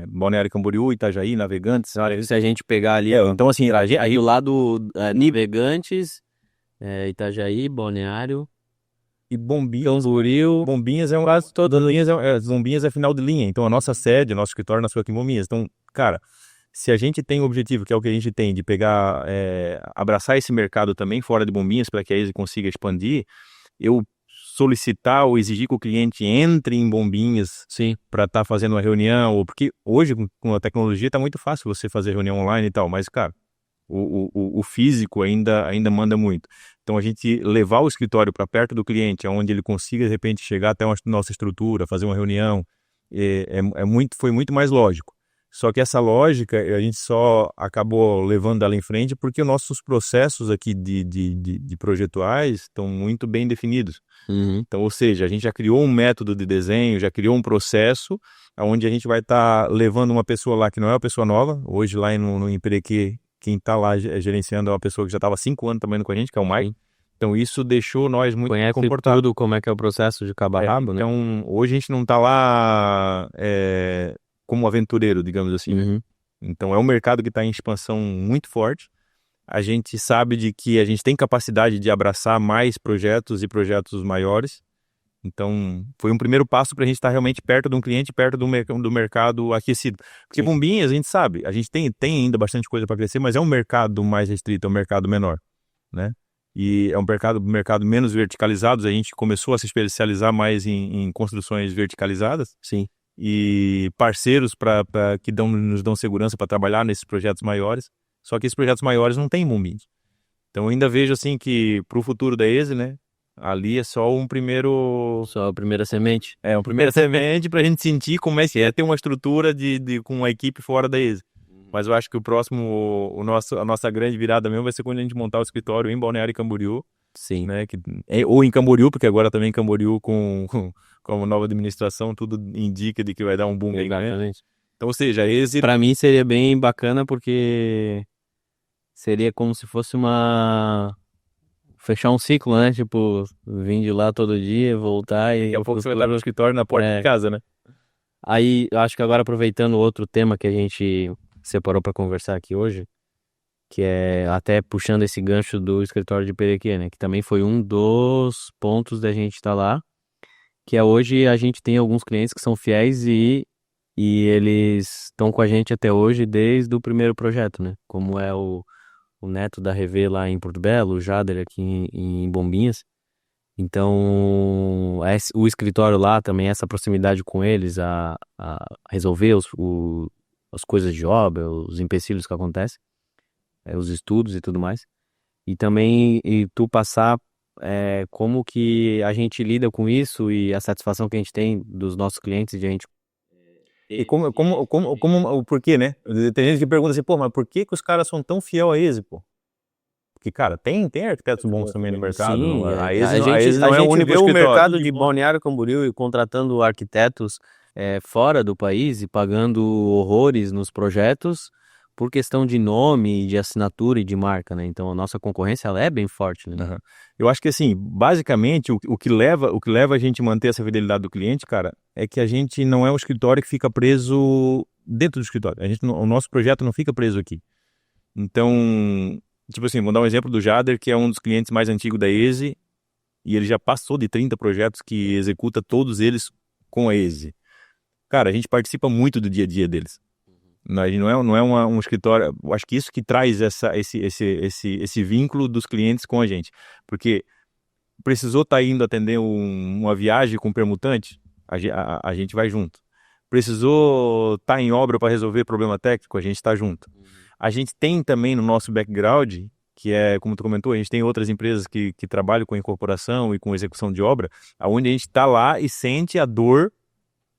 Balneário Camboriú, Itajaí, Navegantes. Olha, se a gente pegar ali, Então, assim, aí do lado Navegantes, Itajaí, Balneário, e Bombinhas, Camboriú, Bombinhas é um quase todo. Bombinhas é final de linha. Então, a nossa sede, o nosso escritório nasceu aqui em Bombinhas. Então, cara, se a gente tem o objetivo, que é o que a gente tem, de pegar, abraçar esse mercado também fora de Bombinhas para que a ESE consiga expandir, eu solicitar ou exigir que o cliente entre em Bombinhas sim, para estar fazendo uma reunião, ou porque hoje com a tecnologia está muito fácil você fazer reunião online e tal, mas, cara, o físico ainda manda muito. Então, a gente levar o escritório para perto do cliente, onde ele consiga, de repente, chegar até a nossa estrutura, fazer uma reunião, foi muito mais lógico. Só que essa lógica, a gente só acabou levando ela em frente porque os nossos processos aqui de projetuais estão muito bem definidos. uhum. Então, ou seja, a gente já criou um método de desenho, já criou um processo onde a gente vai estar levando uma pessoa lá que não é uma pessoa nova. Hoje, lá em Perequê, quem está lá gerenciando é uma pessoa que já estava há 5 anos trabalhando com a gente, que é o Mike. Então, isso deixou nós muito Conhece confortáveis. tudo como é que é o processo de cabo a rabo, né? Então, hoje a gente não está lá como aventureiro, digamos assim, né? Uhum. Então, é um mercado que está em expansão muito forte. A gente sabe de que a gente tem capacidade de abraçar mais projetos e projetos maiores. Então, foi um primeiro passo para a gente estar realmente perto de um cliente, perto do mercado aquecido. Porque Sim. Bombinhas, a gente sabe, a gente tem ainda bastante coisa para crescer, mas é um mercado mais restrito, é um mercado menor, né? E é um mercado menos verticalizado. A gente começou a se especializar mais em construções verticalizadas. Sim. E parceiros que nos dão segurança para trabalhar nesses projetos maiores. Só que esses projetos maiores não têm Bombinhas. Então, eu ainda vejo assim que para o futuro da ESE, né? Ali é só Só a primeira semente. uma primeira semente para a gente sentir como é que é ter uma estrutura com uma equipe fora da ESE. Mas eu acho que a nossa grande virada mesmo vai ser quando a gente montar o escritório em Balneário Camboriú, Sim. né? Ou em Camboriú, porque agora também em Camboriú com a nova administração, tudo indica de que vai dar um boom aí, né? Exatamente. Então, ou seja, esse Pra mim seria bem bacana porque seria como se fosse fechar um ciclo, né? Tipo, vir de lá todo dia, voltar e daqui a pouco você vai estar no escritório na porta de casa, né? Aí, eu acho que agora aproveitando outro tema que a gente separou para conversar aqui hoje, que é até puxando esse gancho do escritório de Perequê, né? Que também foi um dos pontos da gente estar lá, que é hoje a gente tem alguns clientes que são fiéis e eles estão com a gente até hoje desde o primeiro projeto, né? Como é o Neto da Revê lá em Porto Belo, o Jader aqui em Bombinhas. Então, o escritório lá também, essa proximidade com eles, a resolver as coisas de obra, os empecilhos que acontecem, os estudos e tudo mais. E também tu passar como que a gente lida com isso e a satisfação que a gente tem dos nossos clientes de a gente E o porquê, né? Tem gente que pergunta assim, pô, mas por que os caras são tão fiel a ESE, pô? Porque, cara, tem arquitetos bons também no mercado. Sim, A a ESE não é o gente único vê o escritório. mercado de Balneário Camboriú e contratando arquitetos fora do país e pagando horrores nos projetos por questão de nome, de assinatura e de marca, né? Então a nossa concorrência ela é bem forte, né? Uhum. Eu acho que assim, basicamente, o que leva a gente a manter essa fidelidade do cliente, cara, é que a gente não é um escritório que fica preso dentro do escritório. O nosso projeto não fica preso aqui. Então, tipo assim, vou dar um exemplo do Jader, que é um dos clientes mais antigos da ESE, e ele já passou de 30 projetos que executa todos eles com a ESE. Cara, a gente participa muito do dia a dia deles. Não é um escritório. Eu acho que isso que traz esse vínculo dos clientes com a gente. Porque precisou estar indo atender uma viagem com permutante, a gente vai junto. Precisou estar em obra para resolver problema técnico, a gente está junto. A gente tem também no nosso background, que é, como tu comentou, a gente tem outras empresas que trabalham com incorporação e com execução de obra, onde a gente está lá e sente a dor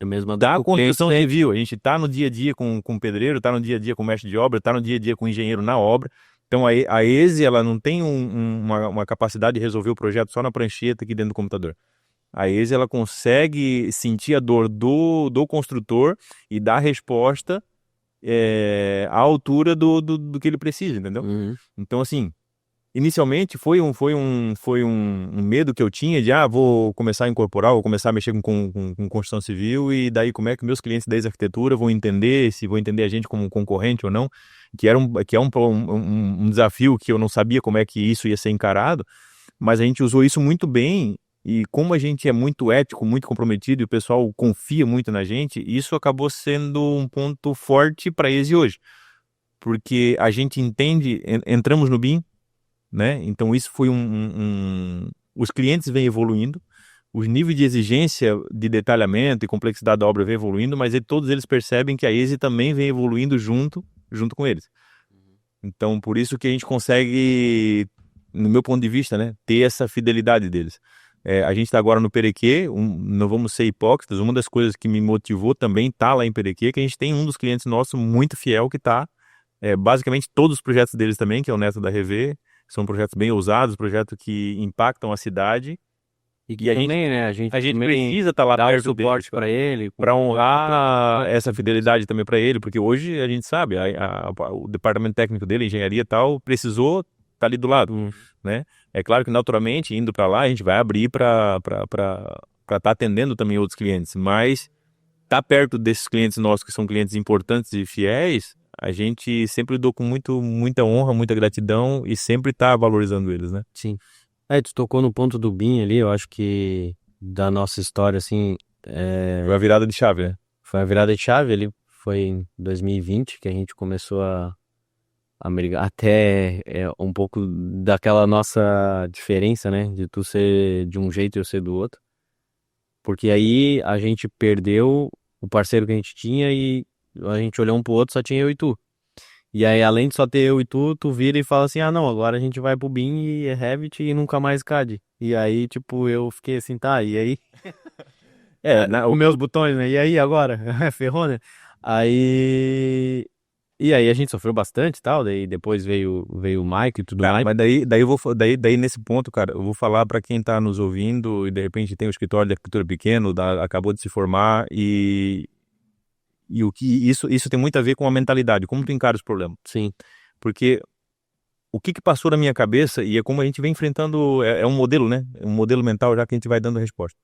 É mesmo da construção civil. A gente está no dia a dia com o pedreiro, está no dia a dia com o mestre de obra, está no dia a dia com o engenheiro na obra. Então a ESE ela não tem uma capacidade de resolver o projeto só na prancheta aqui dentro do computador. A ESE ela consegue sentir a dor do construtor e dar resposta à altura do que ele precisa, entendeu? Uhum. Então, assim, inicialmente foi um medo que eu tinha de, vou começar a incorporar, vou começar a mexer com construção civil e daí como é que meus clientes da arquitetura vão entender, se vão entender a gente como um concorrente ou não, que é um desafio que eu não sabia como é que isso ia ser encarado, mas a gente usou isso muito bem e como a gente é muito ético, muito comprometido e o pessoal confia muito na gente, isso acabou sendo um ponto forte para eles hoje, porque a gente entende, entramos no BIM, né? Então isso foi os clientes vêm evoluindo, os níveis de exigência de detalhamento e complexidade da obra vem evoluindo, mas todos eles percebem que a ESE também vem evoluindo junto com eles. Então por isso que a gente consegue, no meu ponto de vista, né, ter essa fidelidade deles. A gente está agora no Perequê, não vamos ser hipócritas, uma das coisas que me motivou também tá lá em Perequê, que a gente tem um dos clientes nossos muito fiel que está basicamente todos os projetos deles também, que é o Neto da Rever. São projetos bem ousados, projetos que impactam a cidade. E a gente, né? A gente precisa estar lá dar o perto suporte para ele, para honrar essa fidelidade também para ele, porque hoje a gente sabe, o departamento técnico dele, engenharia e tal, precisou estar ali do lado, né? É claro que naturalmente, indo para lá, a gente vai abrir para estar atendendo também outros clientes, mas estar perto desses clientes nossos, que são clientes importantes e fiéis, a gente sempre lidou com muita honra, muita gratidão e sempre está valorizando eles, né? Sim. Tu tocou no ponto do BIM ali, eu acho que da nossa história, assim... Foi a virada de chave, né? Foi a virada de chave ali, foi em 2020 que a gente começou a brigar, até um pouco daquela nossa diferença, né? De tu ser de um jeito e eu ser do outro. Porque aí a gente perdeu o parceiro que a gente tinha e a gente olhou um pro outro, só tinha eu e tu. E aí, além de só ter eu e tu vira e fala assim, não, agora a gente vai pro BIM e é Revit e nunca mais CAD. E aí, tipo, eu fiquei assim, tá, e aí? Os meus botões, né? E aí, agora? Ferrou, né? Aí... E aí a gente sofreu bastante e tal, daí depois veio o Mike e tudo mais. Mas daí nesse ponto, cara, eu vou falar para quem tá nos ouvindo e de repente tem um escritório de arquitetura pequeno, acabou de se formar e o que isso tem muito a ver com a mentalidade, como tu encara os problemas. Sim. Porque o que passou na minha cabeça, e é como a gente vem enfrentando, é um modelo, né? É um modelo mental já que a gente vai dando a resposta.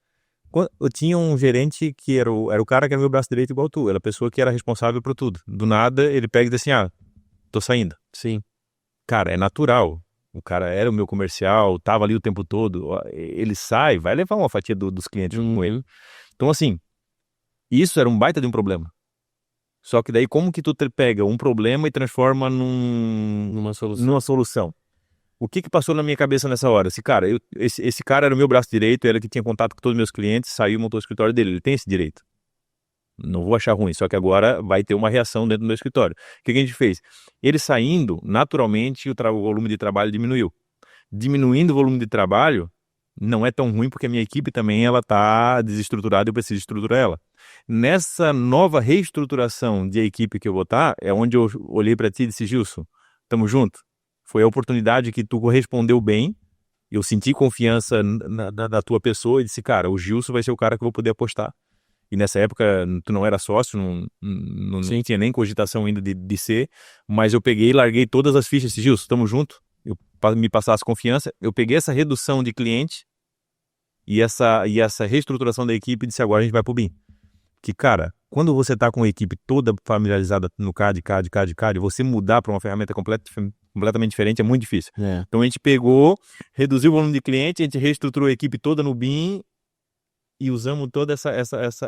Eu tinha um gerente que era o cara que era meu braço direito igual tu, era a pessoa que era responsável por tudo. Do nada, ele pega e diz assim, tô saindo. Sim. Cara, é natural. O cara era o meu comercial, tava ali o tempo todo. Ele sai, vai levar uma fatia dos clientes com ele. Então, assim, isso era um baita de um problema. Só que daí, como que tu pega um problema e transforma numa solução? O que passou na minha cabeça nessa hora? Esse cara era o meu braço direito, era que tinha contato com todos os meus clientes, saiu e montou o escritório dele. Ele tem esse direito. Não vou achar ruim, só que agora vai ter uma reação dentro do meu escritório. O que a gente fez? Ele saindo, naturalmente, o volume de trabalho diminuiu. Diminuindo o volume de trabalho, não é tão ruim, porque a minha equipe também ela está desestruturada e eu preciso estruturar ela. Nessa nova reestruturação de equipe que eu vou estar, é onde eu olhei para ti e disse, Gilson, tamo junto. Foi a oportunidade que tu correspondeu bem, eu senti confiança na tua pessoa e disse, cara, o Gilson vai ser o cara que eu vou poder apostar. E nessa época tu não era sócio, não tinha nem cogitação ainda de ser, mas eu peguei e larguei todas as fichas, disse, Gilson, tamo junto, me passasse confiança, eu peguei essa redução de cliente e essa reestruturação da equipe e disse, agora a gente vai pro BIM. Que, cara, quando você tá com a equipe toda familiarizada no CAD, você mudar para uma ferramenta completamente diferente é muito difícil. Então a gente pegou, reduziu o volume de cliente, a gente reestruturou a equipe toda no BIM e usamos toda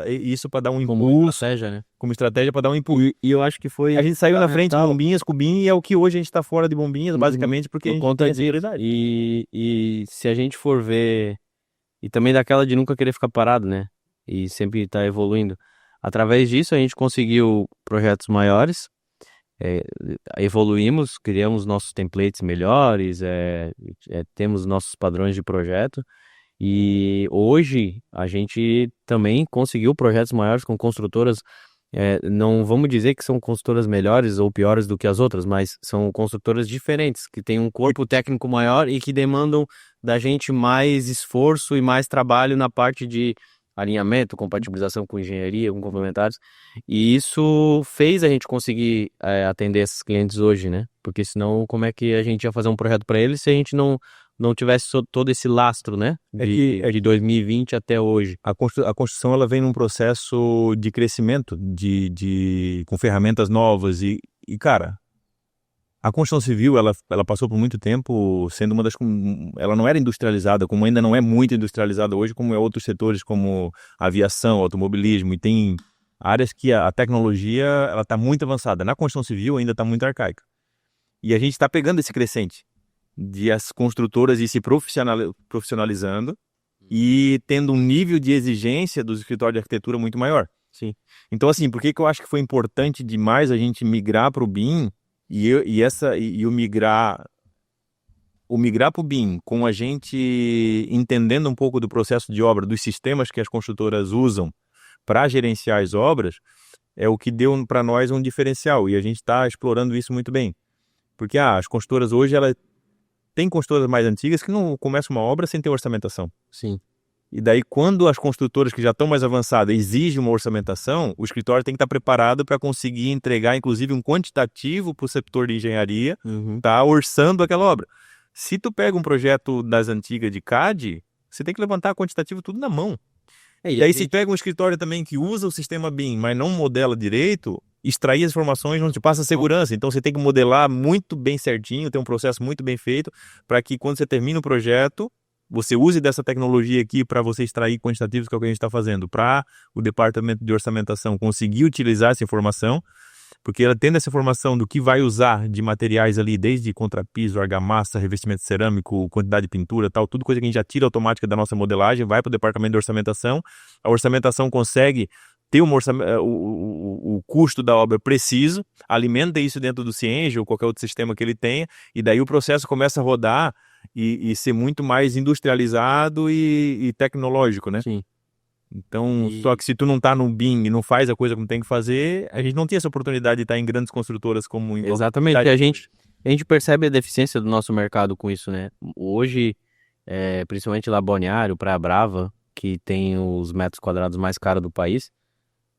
isso para dar um impulso. Como estratégia, né? Como estratégia para dar um impulso. E eu acho que foi... A gente saiu na frente de bombinhas com o BIM e é o que hoje a gente tá fora de bombinhas, basicamente, porque a gente conta tem disso. E se a gente for ver... E também daquela de nunca querer ficar parado, né? E sempre estar evoluindo. Através disso a gente conseguiu projetos maiores, evoluímos, criamos nossos templates melhores, temos nossos padrões de projeto. E hoje a gente também conseguiu projetos maiores com construtoras, não vamos dizer que são construtoras melhores ou piores do que as outras, mas são construtoras diferentes, que têm um corpo técnico maior e que demandam da gente mais esforço e mais trabalho na parte de alinhamento, compatibilização com engenharia, com complementares. E isso fez a gente conseguir atender esses clientes hoje, né? Porque senão como é que a gente ia fazer um projeto para eles se a gente não tivesse todo esse lastro, né? De 2020 até hoje. A construção ela vem num processo de crescimento, com ferramentas novas e, cara, a construção civil ela passou por muito tempo sendo uma das... Ela não era industrializada, como ainda não é muito industrializada hoje, como é outros setores como aviação, automobilismo, e tem áreas que a tecnologia ela está muito avançada. Na construção civil ainda está muito arcaica. E a gente está pegando esse crescente de as construtoras ir se profissionalizando e tendo um nível de exigência dos escritórios de arquitetura muito maior. Sim. Então, assim, por que eu acho que foi importante demais a gente migrar para o BIM e o migrar para o BIM com a gente entendendo um pouco do processo de obra, dos sistemas que as construtoras usam para gerenciar as obras, é o que deu para nós um diferencial e a gente está explorando isso muito bem. Porque as construtoras hoje, tem construtoras mais antigas que não começam uma obra sem ter orçamentação. Sim. E daí, quando as construtoras que já estão mais avançadas exigem uma orçamentação, o escritório tem que estar preparado para conseguir entregar, inclusive, um quantitativo para o setor de engenharia, tá orçando aquela obra. Se tu pega um projeto das antigas de CAD, você tem que levantar quantitativo tudo na mão. E aí, se pega um escritório também que usa o sistema BIM, mas não modela direito, extrair as informações não te passa segurança. Então, você tem que modelar muito bem certinho, ter um processo muito bem feito, para que quando você termina o projeto, você use dessa tecnologia aqui para você extrair quantitativos, que é o que a gente está fazendo, para o departamento de orçamentação conseguir utilizar essa informação, porque ela tendo essa informação do que vai usar de materiais ali, desde contrapiso, argamassa, revestimento cerâmico, quantidade de pintura, tal, tudo coisa que a gente já tira automática da nossa modelagem, vai para o departamento de orçamentação, a orçamentação consegue ter o custo da obra preciso, alimenta isso dentro do Cienge ou qualquer outro sistema que ele tenha, e daí o processo começa a rodar e ser muito mais industrializado e tecnológico, né? Sim. Então, só que se tu não tá no BIM e não faz a coisa como tem que fazer, a gente não tinha essa oportunidade de estar em grandes construtoras como... Exatamente, a gente percebe a deficiência do nosso mercado com isso, né? Hoje, principalmente lá Balneário, Praia Brava, que tem os metros quadrados mais caros do país,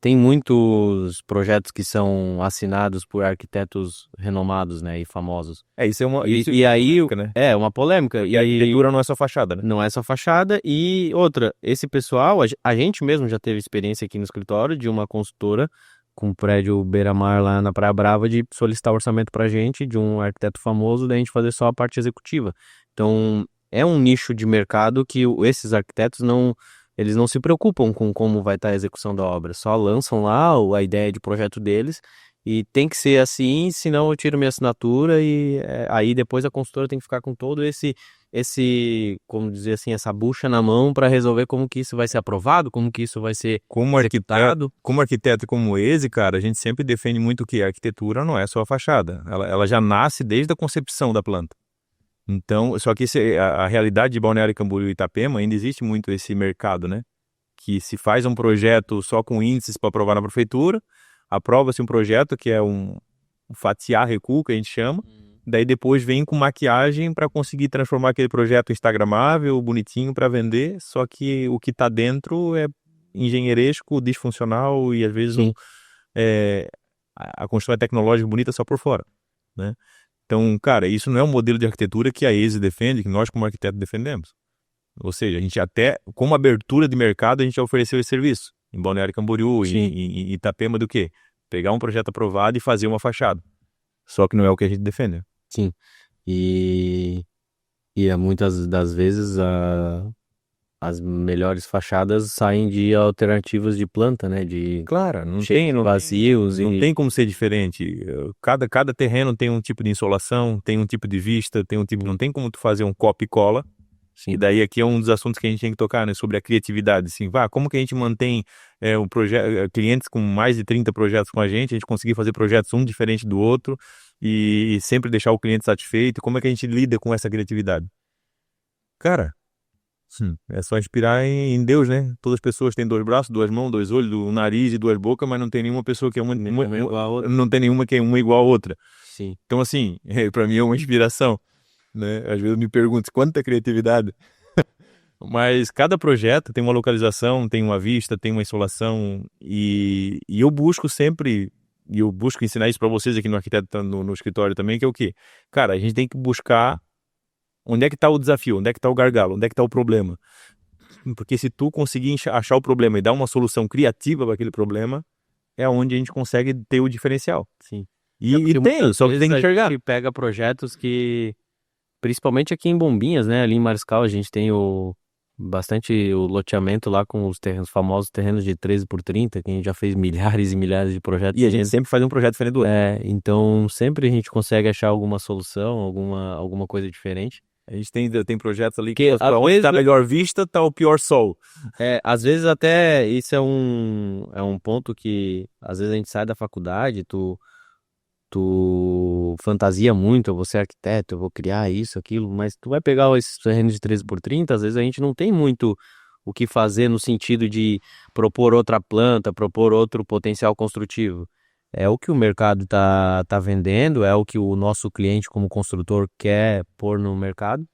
tem muitos projetos que são assinados por arquitetos renomados, né, e famosos. Isso é uma polêmica, né? É uma polêmica. E a arquitetura não é só fachada, né? Não é só fachada. E outra, esse pessoal, a gente mesmo já teve experiência aqui no escritório de uma consultora com um prédio beira-mar lá na Praia Brava de solicitar orçamento pra gente, de um arquiteto famoso, da gente fazer só a parte executiva. Então, é um nicho de mercado que esses arquitetos eles não se preocupam com como vai estar a execução da obra, só lançam lá a ideia de projeto deles e tem que ser assim, senão eu tiro minha assinatura e aí depois a consultora tem que ficar com todo esse, como dizer assim, essa bucha na mão para resolver como que isso vai ser aprovado, como que isso vai ser executado. Como arquiteto e como ESE, cara, a gente sempre defende muito que a arquitetura não é só a fachada, ela já nasce desde a concepção da planta. Então, só que a realidade de Balneário Camboriú e Itapema ainda existe muito esse mercado, né? que se faz um projeto só com índices para aprovar na prefeitura, aprova-se um projeto que é um fatiar recuo, que a gente chama, daí depois vem com maquiagem para conseguir transformar aquele projeto instagramável, bonitinho para vender, só que o que está dentro é engenheiresco, disfuncional e às vezes a construção é tecnológica bonita só por fora, né? Então, cara, isso não é um modelo de arquitetura que a ESE defende, que nós como arquiteto defendemos. Ou seja, a gente até, como abertura de mercado, a gente já ofereceu esse serviço. Em Balneário Camboriú, em Itapema, do quê? Pegar um projeto aprovado e fazer uma fachada. Só que não é o que a gente defende. Sim. E muitas das vezes as melhores fachadas saem de alternativas de planta, né? Claro, não tem vazios. Não tem como ser diferente. Cada terreno tem um tipo de insolação, tem um tipo de vista, tem um tipo. Não tem como tu fazer um copia e cola. Sim. E daí aqui é um dos assuntos que a gente tem que tocar, né? Sobre a criatividade. Assim, como que a gente mantém clientes com mais de 30 projetos com a gente conseguir fazer projetos um diferente do outro e sempre deixar o cliente satisfeito. Como é que a gente lida com essa criatividade? Cara, é só inspirar em Deus, né? Todas as pessoas têm 2 braços, 2 mãos, 2 olhos, um nariz e 2 bocas, mas não tem nenhuma pessoa que é não tem nenhuma que é uma igual a outra. Sim. Então, assim, para mim é uma inspiração, né? Às vezes eu me pergunto quanta criatividade. Mas cada projeto tem uma localização, tem uma vista, tem uma insolação e eu busco sempre, e eu busco ensinar isso para vocês aqui no Arquiteto, no escritório também, que é o quê? Cara, a gente tem que buscar onde é que está o desafio, onde é que está o gargalo, onde é que está o problema. Porque se tu conseguir achar o problema e dar uma solução criativa para aquele problema, é onde a gente consegue ter o diferencial. Sim. E tem, só que tem que enxergar. A gente pega projetos que, principalmente aqui em Bombinhas, né? Ali em Mariscal, a gente tem bastante o loteamento lá com os famosos terrenos de 13x30, que a gente já fez milhares e milhares de projetos. E a gente sempre faz um projeto diferente do outro. Então sempre a gente consegue achar alguma solução, alguma coisa diferente. A gente tem projetos ali que onde tá a melhor vista, tá o pior sol. Às vezes até isso é um ponto que às vezes a gente sai da faculdade, tu fantasia muito, eu vou ser arquiteto, eu vou criar isso, aquilo, mas tu vai pegar esses terrenos de 13x30, às vezes a gente não tem muito o que fazer no sentido de propor outra planta, propor outro potencial construtivo. É o que o mercado tá vendendo, é o que o nosso cliente como construtor quer pôr no mercado.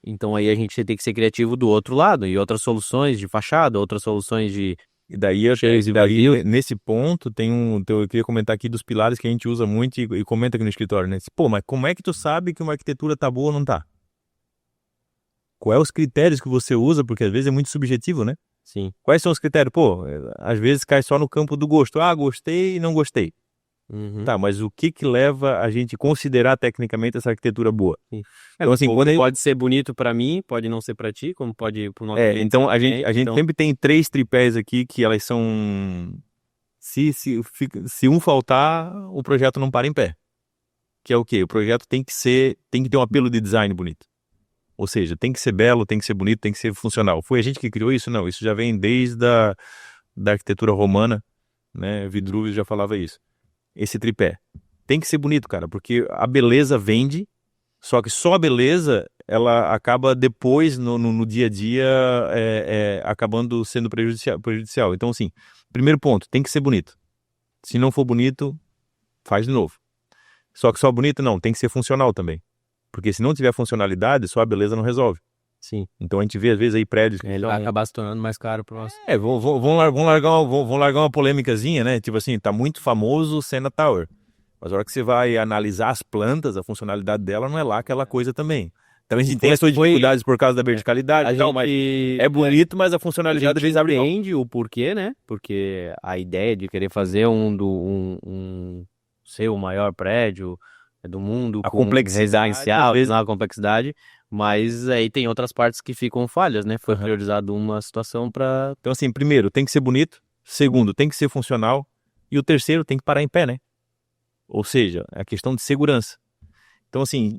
Então aí a gente tem que ser criativo do outro lado, e outras soluções de fachada, outras soluções de... E daí, nesse ponto, eu queria comentar aqui dos pilares que a gente usa muito e comenta aqui no escritório, né? Pô, mas como é que tu sabe que uma arquitetura tá boa ou não tá? Quais os critérios que você usa? Porque às vezes é muito subjetivo, né? Sim. Quais são os critérios? Pô, às vezes cai só no campo do gosto. Gostei e não gostei. Tá, mas o que leva a gente considerar tecnicamente essa arquitetura boa? Sim. Então, assim, pode ser bonito para mim, pode não ser para ti, como pode pro nosso cliente. Então a gente sempre tem 3 tripés aqui que elas são... Se um faltar, o projeto não para em pé. Que é o quê? O projeto tem que ter um apelo de design bonito. Ou seja, tem que ser belo, tem que ser bonito, tem que ser funcional. Foi a gente que criou isso? Não, isso já vem desde da arquitetura romana, né? Vitruvius já falava isso. Esse tripé. Tem que ser bonito, cara, porque a beleza vende, só que só a beleza, ela acaba depois, no dia a dia, acabando sendo prejudicial. Então, assim, primeiro ponto, tem que ser bonito. Se não for bonito, faz de novo. Só que só bonito, não, tem que ser funcional também. Porque se não tiver funcionalidade, só a beleza não resolve. Sim. Então a gente vê às vezes aí prédios... Ele vai acabar se tornando mais caro pro nosso. Vão largar uma polêmicazinha, né? Tipo assim, tá muito famoso o Sena Tower. Mas a hora que você vai analisar as plantas, a funcionalidade dela não é lá aquela coisa também. Então a gente tem as suas dificuldades por causa da verticalidade, mas é bonito, mas a funcionalidade às vezes abre entende o porquê, né? Porque a ideia de querer fazer ser o maior prédio do mundo, a complexidade, residencial, a complexidade, mas aí tem outras partes que ficam falhas, né? Foi priorizado uma situação para... Então assim, primeiro, tem que ser bonito, segundo, tem que ser funcional, e o terceiro, tem que parar em pé, né? Ou seja, a questão de segurança. Então assim,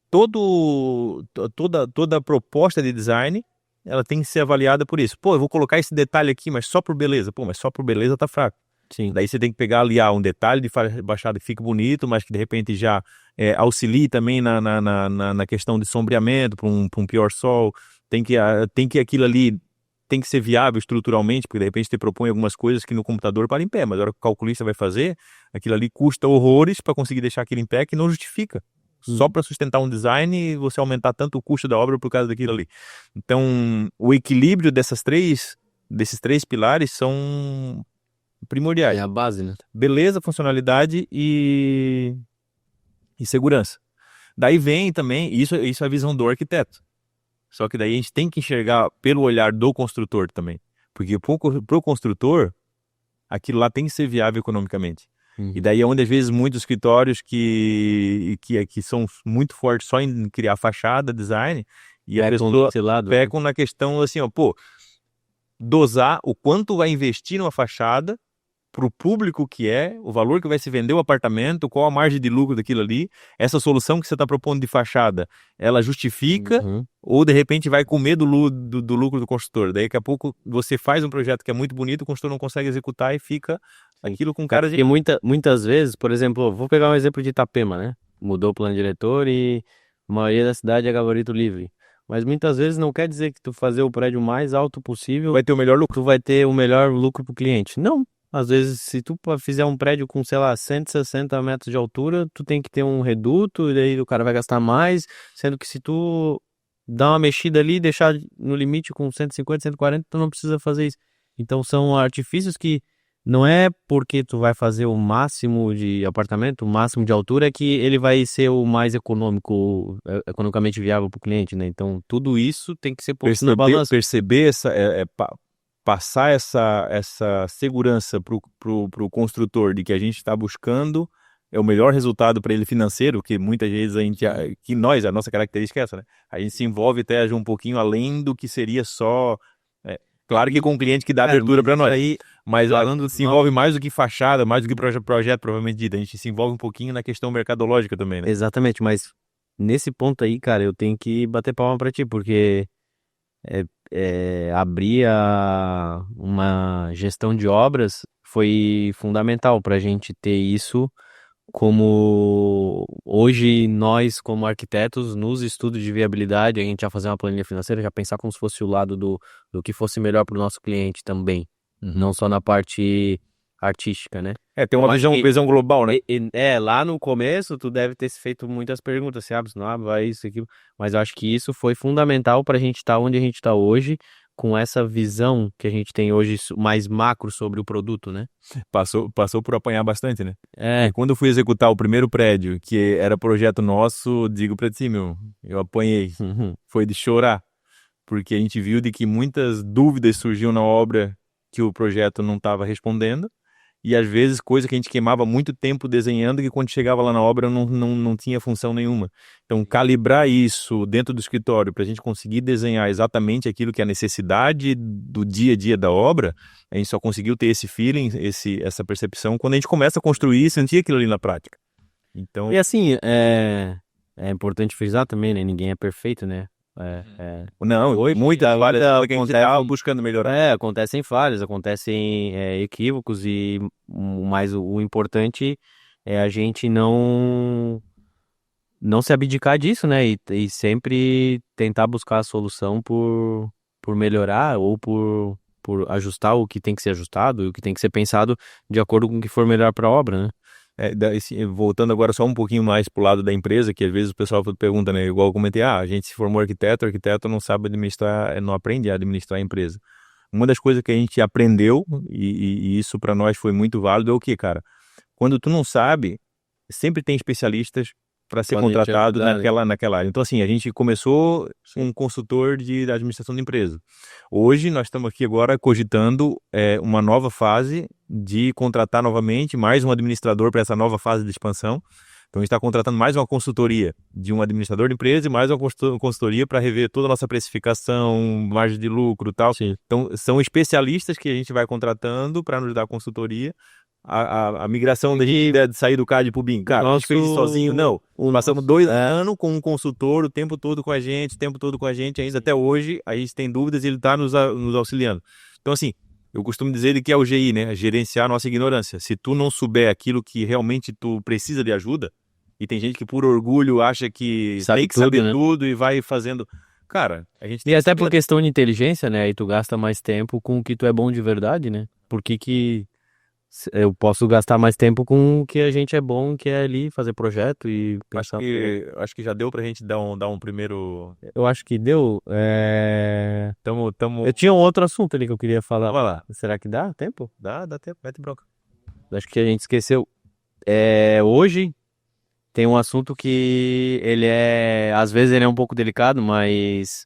toda proposta de design, ela tem que ser avaliada por isso. Pô, eu vou colocar esse detalhe aqui, mas só por beleza. Pô, mas só por beleza tá fraco. Sim. Daí você tem que pegar ali um detalhe de fachada que fique bonito, mas que de repente já auxilie também na questão de sombreamento para um pior sol. Tem que aquilo ali tem que ser viável estruturalmente, porque de repente você propõe algumas coisas que no computador para em pé, mas a hora que o calculista vai fazer, aquilo ali custa horrores para conseguir deixar aquilo em pé que não justifica. Só para sustentar um design e você aumentar tanto o custo da obra por causa daquilo ali. Então, o equilíbrio desses três pilares são primordiais. É a base, né? Beleza, funcionalidade e segurança. Daí vem também, isso é a visão do arquiteto. Só que daí a gente tem que enxergar pelo olhar do construtor também. Porque pro construtor, aquilo lá tem que ser viável economicamente. E daí é onde às vezes muitos escritórios que são muito fortes só em criar fachada, design, e a pessoa pecam na questão assim, ó, pô, dosar o quanto vai investir numa fachada para o público que é, o valor que vai se vender o apartamento, qual a margem de lucro daquilo ali, essa solução que você está propondo de fachada, ela justifica ou de repente vai comer do lucro do construtor. Daí daqui a pouco você faz um projeto que é muito bonito, o construtor não consegue executar e fica aquilo com cara de... E muitas vezes, por exemplo, vou pegar um exemplo de Itapema, né? Mudou o plano diretor e a maioria da cidade é gabarito livre. Mas muitas vezes não quer dizer que tu fazer o prédio mais alto possível vai ter o melhor lucro. Tu vai ter o melhor lucro para o cliente. Não. Às vezes, se tu fizer um prédio com, sei lá, 160 metros de altura, tu tem que ter um reduto, e daí o cara vai gastar mais, sendo que se tu dá uma mexida ali e deixar no limite com 150, 140, tu não precisa fazer isso. Então, são artifícios que não é porque tu vai fazer o máximo de apartamento, o máximo de altura, que ele vai ser o mais economicamente viável para o cliente, né? Então, tudo isso tem que ser posto na balança. Perceber passar essa segurança para o construtor de que a gente está buscando é o melhor resultado para ele financeiro, que muitas vezes a nossa característica é essa, né? A gente se envolve até um pouquinho além do que seria só... claro que com um cliente que dá abertura para nós, mas se envolve mais do que fachada, mais do que projeto provavelmente dito. A gente se envolve um pouquinho na questão mercadológica também, né? Exatamente, mas nesse ponto aí, cara, eu tenho que bater palma para ti, porque... abrir uma gestão de obras foi fundamental para a gente ter isso como hoje nós como arquitetos nos estudos de viabilidade a gente já fazer uma planilha financeira, já pensar como se fosse o lado do que fosse melhor para o nosso cliente também, não só na parte artística, né? Tem uma visão global, né? Lá no começo tu deve ter se feito muitas perguntas, se abre, se não abre, vai isso, aquilo, mas eu acho que isso foi fundamental para a gente estar onde a gente está hoje, com essa visão que a gente tem hoje mais macro sobre o produto, né? Passou por apanhar bastante, né? Quando eu fui executar o primeiro prédio, que era projeto nosso, digo pra ti, eu apanhei. Foi de chorar, porque a gente viu de que muitas dúvidas surgiam na obra que o projeto não estava respondendo, e às vezes coisa que a gente queimava muito tempo desenhando que quando chegava lá na obra não tinha função nenhuma. Então calibrar isso dentro do escritório para a gente conseguir desenhar exatamente aquilo que é a necessidade do dia a dia da obra, a gente só conseguiu ter esse feeling, essa percepção quando a gente começa a construir e sentir aquilo ali na prática. Então... E assim, é importante frisar também, né? Ninguém é perfeito, né? Não, muita falha que a gente estava buscando melhorar. Acontecem falhas, acontecem equívocos, mas o importante é a gente não se abdicar disso, né? E sempre tentar buscar a solução por melhorar ou por ajustar o que tem que ser ajustado e o que tem que ser pensado de acordo com o que for melhor para a obra, né? Voltando agora só um pouquinho mais pro lado da empresa, que às vezes o pessoal pergunta, né? Igual eu comentei, a gente se formou arquiteto não sabe administrar, não aprende a administrar a empresa. Uma das coisas que a gente aprendeu, e isso para nós foi muito válido, é o que, cara? Quando tu não sabe, sempre tem especialistas para ser contratado naquela área. Então, assim, a gente começou um consultor de administração de empresa. Hoje, nós estamos aqui agora cogitando uma nova fase de contratar novamente mais um administrador para essa nova fase de expansão. Então, a gente está contratando mais uma consultoria de um administrador de empresa e mais uma consultoria para rever toda a nossa precificação, margem de lucro e tal. Sim. Então, são especialistas que a gente vai contratando para nos dar consultoria. A migração da gente de sair do CAD pro BIM, cara, a gente fez isso sozinho, não. Passamos 2 anos com um consultor o tempo todo com a gente, ainda até hoje, a gente tem dúvidas e ele está nos auxiliando. Então, assim, eu costumo dizer que é o GI, né? Gerenciar a nossa ignorância. Se tu não souber aquilo que realmente tu precisa de ajuda, e tem gente que por orgulho acha que tem que saber tudo e vai fazendo... cara, a gente E tem até por questão de inteligência, né? Aí tu gasta mais tempo com o que tu é bom de verdade, né? Por que eu posso gastar mais tempo com o que a gente é bom, que é ali fazer projeto e pensar. Acho que já deu pra gente dar um primeiro. Eu acho que deu. Tamo. Eu tinha um outro assunto ali que eu queria falar. Vai lá. Será que dá tempo? Dá tempo, mete bronca. Acho que a gente esqueceu. Hoje tem um assunto que às vezes ele é um pouco delicado, mas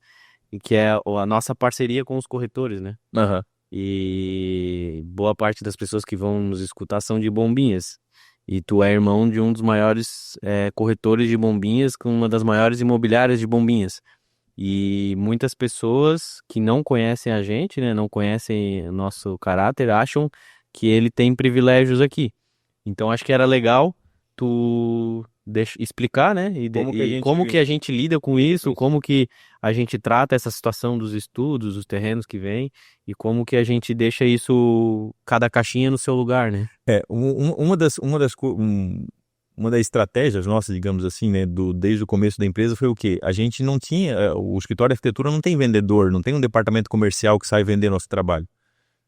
que é a nossa parceria com os corretores, né? Aham. E boa parte das pessoas que vão nos escutar são de Bombinhas. E tu é irmão de um dos maiores corretores de Bombinhas, com uma das maiores imobiliárias de Bombinhas. E muitas pessoas que não conhecem a gente, né, não conhecem o nosso caráter, acham que ele tem privilégios aqui. Então acho que era legal tu explicar, né, e como que a gente lida com isso, como que a gente trata essa situação dos estudos, dos terrenos que vem, e como que a gente deixa isso, cada caixinha no seu lugar, né? Uma das estratégias nossas, digamos assim, né, desde o começo da empresa foi o quê? A gente não tinha, o escritório de arquitetura não tem vendedor, não tem um departamento comercial que sai vender nosso trabalho.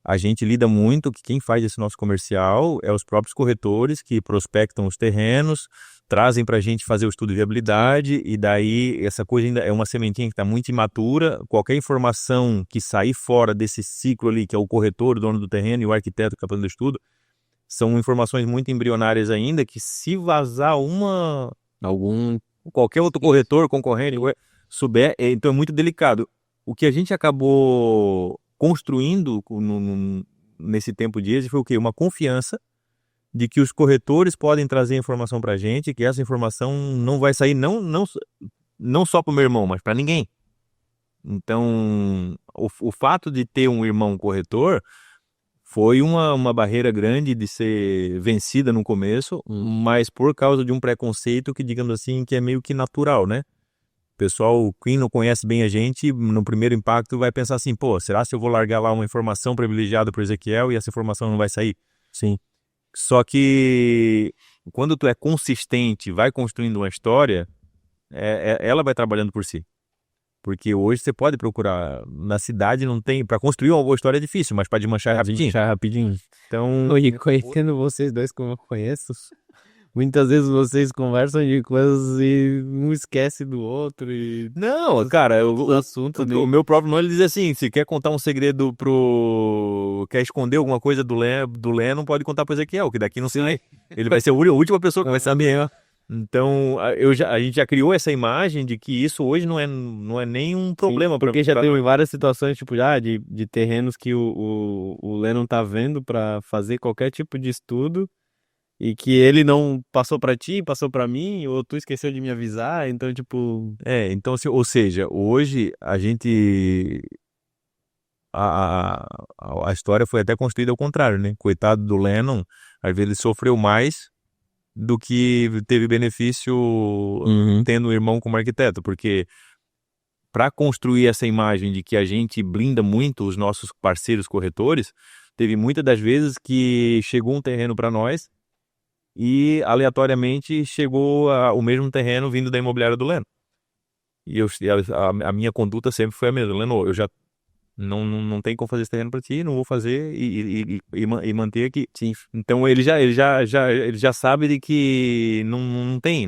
A gente lida muito que quem faz esse nosso comercial é os próprios corretores que prospectam os terrenos, trazem para a gente fazer o estudo de viabilidade e daí essa coisa ainda é uma sementinha que está muito imatura. Qualquer informação que sair fora desse ciclo ali, que é o corretor, o dono do terreno e o arquiteto que está fazendo o estudo, são informações muito embrionárias ainda que se vazar qualquer outro corretor, concorrente, souber, então é muito delicado. O que a gente acabou construindo nesse tempo de êxito foi o quê? Uma confiança de que os corretores podem trazer informação para a gente, que essa informação não vai sair não só para o meu irmão, mas para ninguém. Então, o fato de ter um irmão corretor foi uma barreira grande de ser vencida no começo, mas por causa de um preconceito que, digamos assim, que é meio que natural, né? O pessoal, quem não conhece bem a gente, no primeiro impacto vai pensar assim, pô, será que eu vou largar lá uma informação privilegiada para o Ezequiel e essa informação não vai sair? Sim. Só que quando tu é consistente, vai construindo uma história, ela vai trabalhando por si. Porque hoje você pode procurar, na cidade não tem, para construir uma boa história é difícil, mas para desmanchar é rapidinho. Então, E conhecendo vocês dois como eu conheço, muitas vezes vocês conversam de coisas e um esquece do outro e... Não, cara, o assunto o meu próprio irmão, ele diz assim, se quer contar um segredo quer esconder alguma coisa do Lé, não pode contar pro Ezequiel, que daqui não sai. Ele vai ser a última pessoa que vai saber. Então, a gente já criou essa imagem de que isso hoje não é nem um problema. Porque já teve várias situações, tipo, de terrenos que o Lé não tá vendo para fazer qualquer tipo de estudo e que ele não passou para ti, passou para mim, ou tu esqueceu de me avisar, então, tipo... Então, ou seja, hoje a gente... A história foi até construída ao contrário, né? Coitado do Lennon, às vezes ele sofreu mais do que teve benefício tendo um irmão como arquiteto, porque para construir essa imagem de que a gente blinda muito os nossos parceiros corretores, teve muitas das vezes que chegou um terreno para nós e aleatoriamente chegou o mesmo terreno vindo da imobiliária do Leno. E a minha conduta sempre foi a mesma. Leno, eu já não tem como fazer esse terreno para ti, não vou fazer e manter aqui. Sim. Então ele já sabe de que não tem.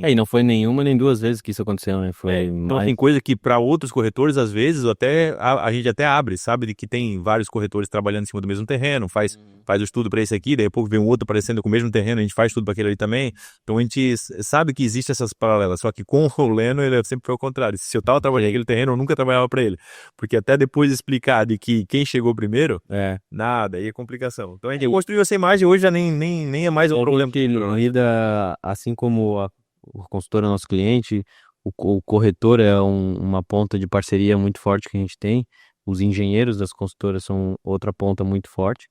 E não foi nenhuma nem duas vezes que isso aconteceu, né? Então tem coisa que para outros corretores, às vezes, até a gente até abre, sabe? De que tem vários corretores trabalhando em cima do mesmo terreno, faz o estudo para esse aqui, daí a pouco vem um outro aparecendo com o mesmo terreno, a gente faz tudo para aquele ali também. Então a gente sabe que existe essas paralelas, só que com o Leno ele sempre foi o contrário. Se eu tava trabalhando naquele terreno, eu nunca trabalhava para ele. Porque até depois de explicar de que quem chegou primeiro, nada, aí é complicação. Então a gente construiu essa imagem, hoje já nem é mais um problema. Lida, assim como o consultor é nosso cliente, o corretor é uma ponta de parceria muito forte que a gente tem, os engenheiros das consultoras são outra ponta muito forte.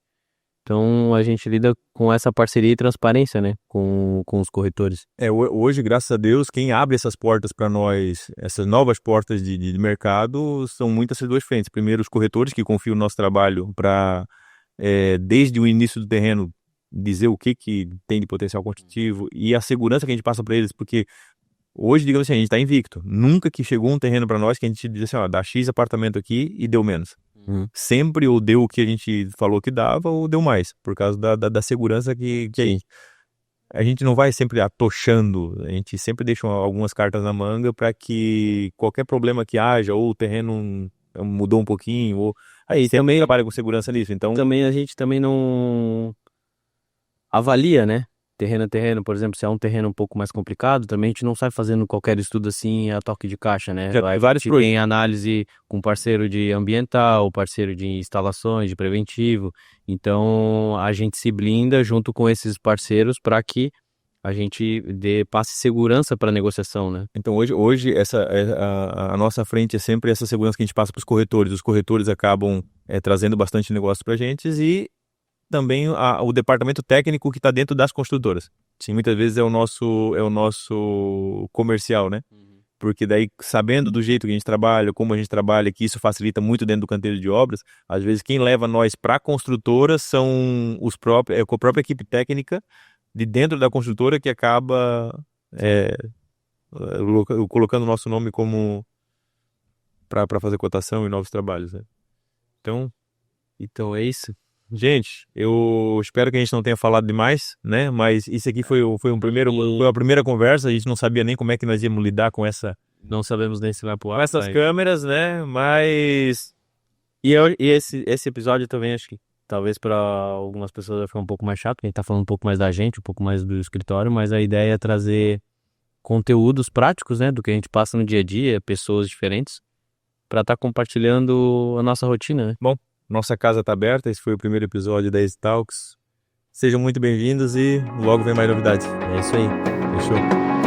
Então a gente lida com essa parceria e transparência, né, com os corretores. Hoje, graças a Deus, quem abre essas portas para nós, essas novas portas de mercado, são muitas essas duas frentes. Primeiro, os corretores que confiam no nosso trabalho para, desde o início do terreno, dizer o que tem de potencial construtivo e a segurança que a gente passa para eles, porque Hoje, digamos assim, a gente está invicto. Nunca que chegou um terreno para nós que a gente disse assim, ó, dá X apartamento aqui e deu menos. Sempre ou deu o que a gente falou que dava ou deu mais, por causa da segurança que a gente não vai sempre atochando, a gente sempre deixa algumas cartas na manga para que qualquer problema que haja, ou o terreno mudou um pouquinho, ou aí também trabalha com segurança nisso, então também a gente também não avalia, né? Terreno a terreno, por exemplo, se é um terreno um pouco mais complicado, também a gente não sai fazendo qualquer estudo assim a toque de caixa, né? já tem vários projetos. Tem análise com parceiro de ambiental, parceiro de instalações, de preventivo. Então a gente se blinda junto com esses parceiros para que a gente passe segurança para a negociação, né? Então hoje a nossa frente é sempre essa segurança que a gente passa para os corretores. Os corretores acabam trazendo bastante negócio para a gente e também o departamento técnico que está dentro das construtoras. Sim, muitas vezes é o nosso comercial, né? Porque daí, sabendo do jeito que a gente trabalha, como a gente trabalha, que isso facilita muito dentro do canteiro de obras, às vezes quem leva nós para a construtora são a própria equipe técnica de dentro da construtora que acaba colocando o nosso nome como para fazer cotação e novos trabalhos, né? Então é isso. Gente, eu espero que a gente não tenha falado demais, né? Mas isso aqui foi a primeira conversa, a gente não sabia nem como é que nós íamos lidar com não sabemos nem se vai pro ar, com essas câmeras, né? Mas esse episódio também acho que talvez para algumas pessoas vai ficar um pouco mais chato, porque a gente tá falando um pouco mais da gente, um pouco mais do escritório, mas a ideia é trazer conteúdos práticos, né, do que a gente passa no dia a dia, pessoas diferentes, para estar compartilhando a nossa rotina, né? Bom, nossa casa tá aberta, esse foi o primeiro episódio da Easy Talks. Sejam muito bem-vindos e logo vem mais novidades. É isso aí. Fechou?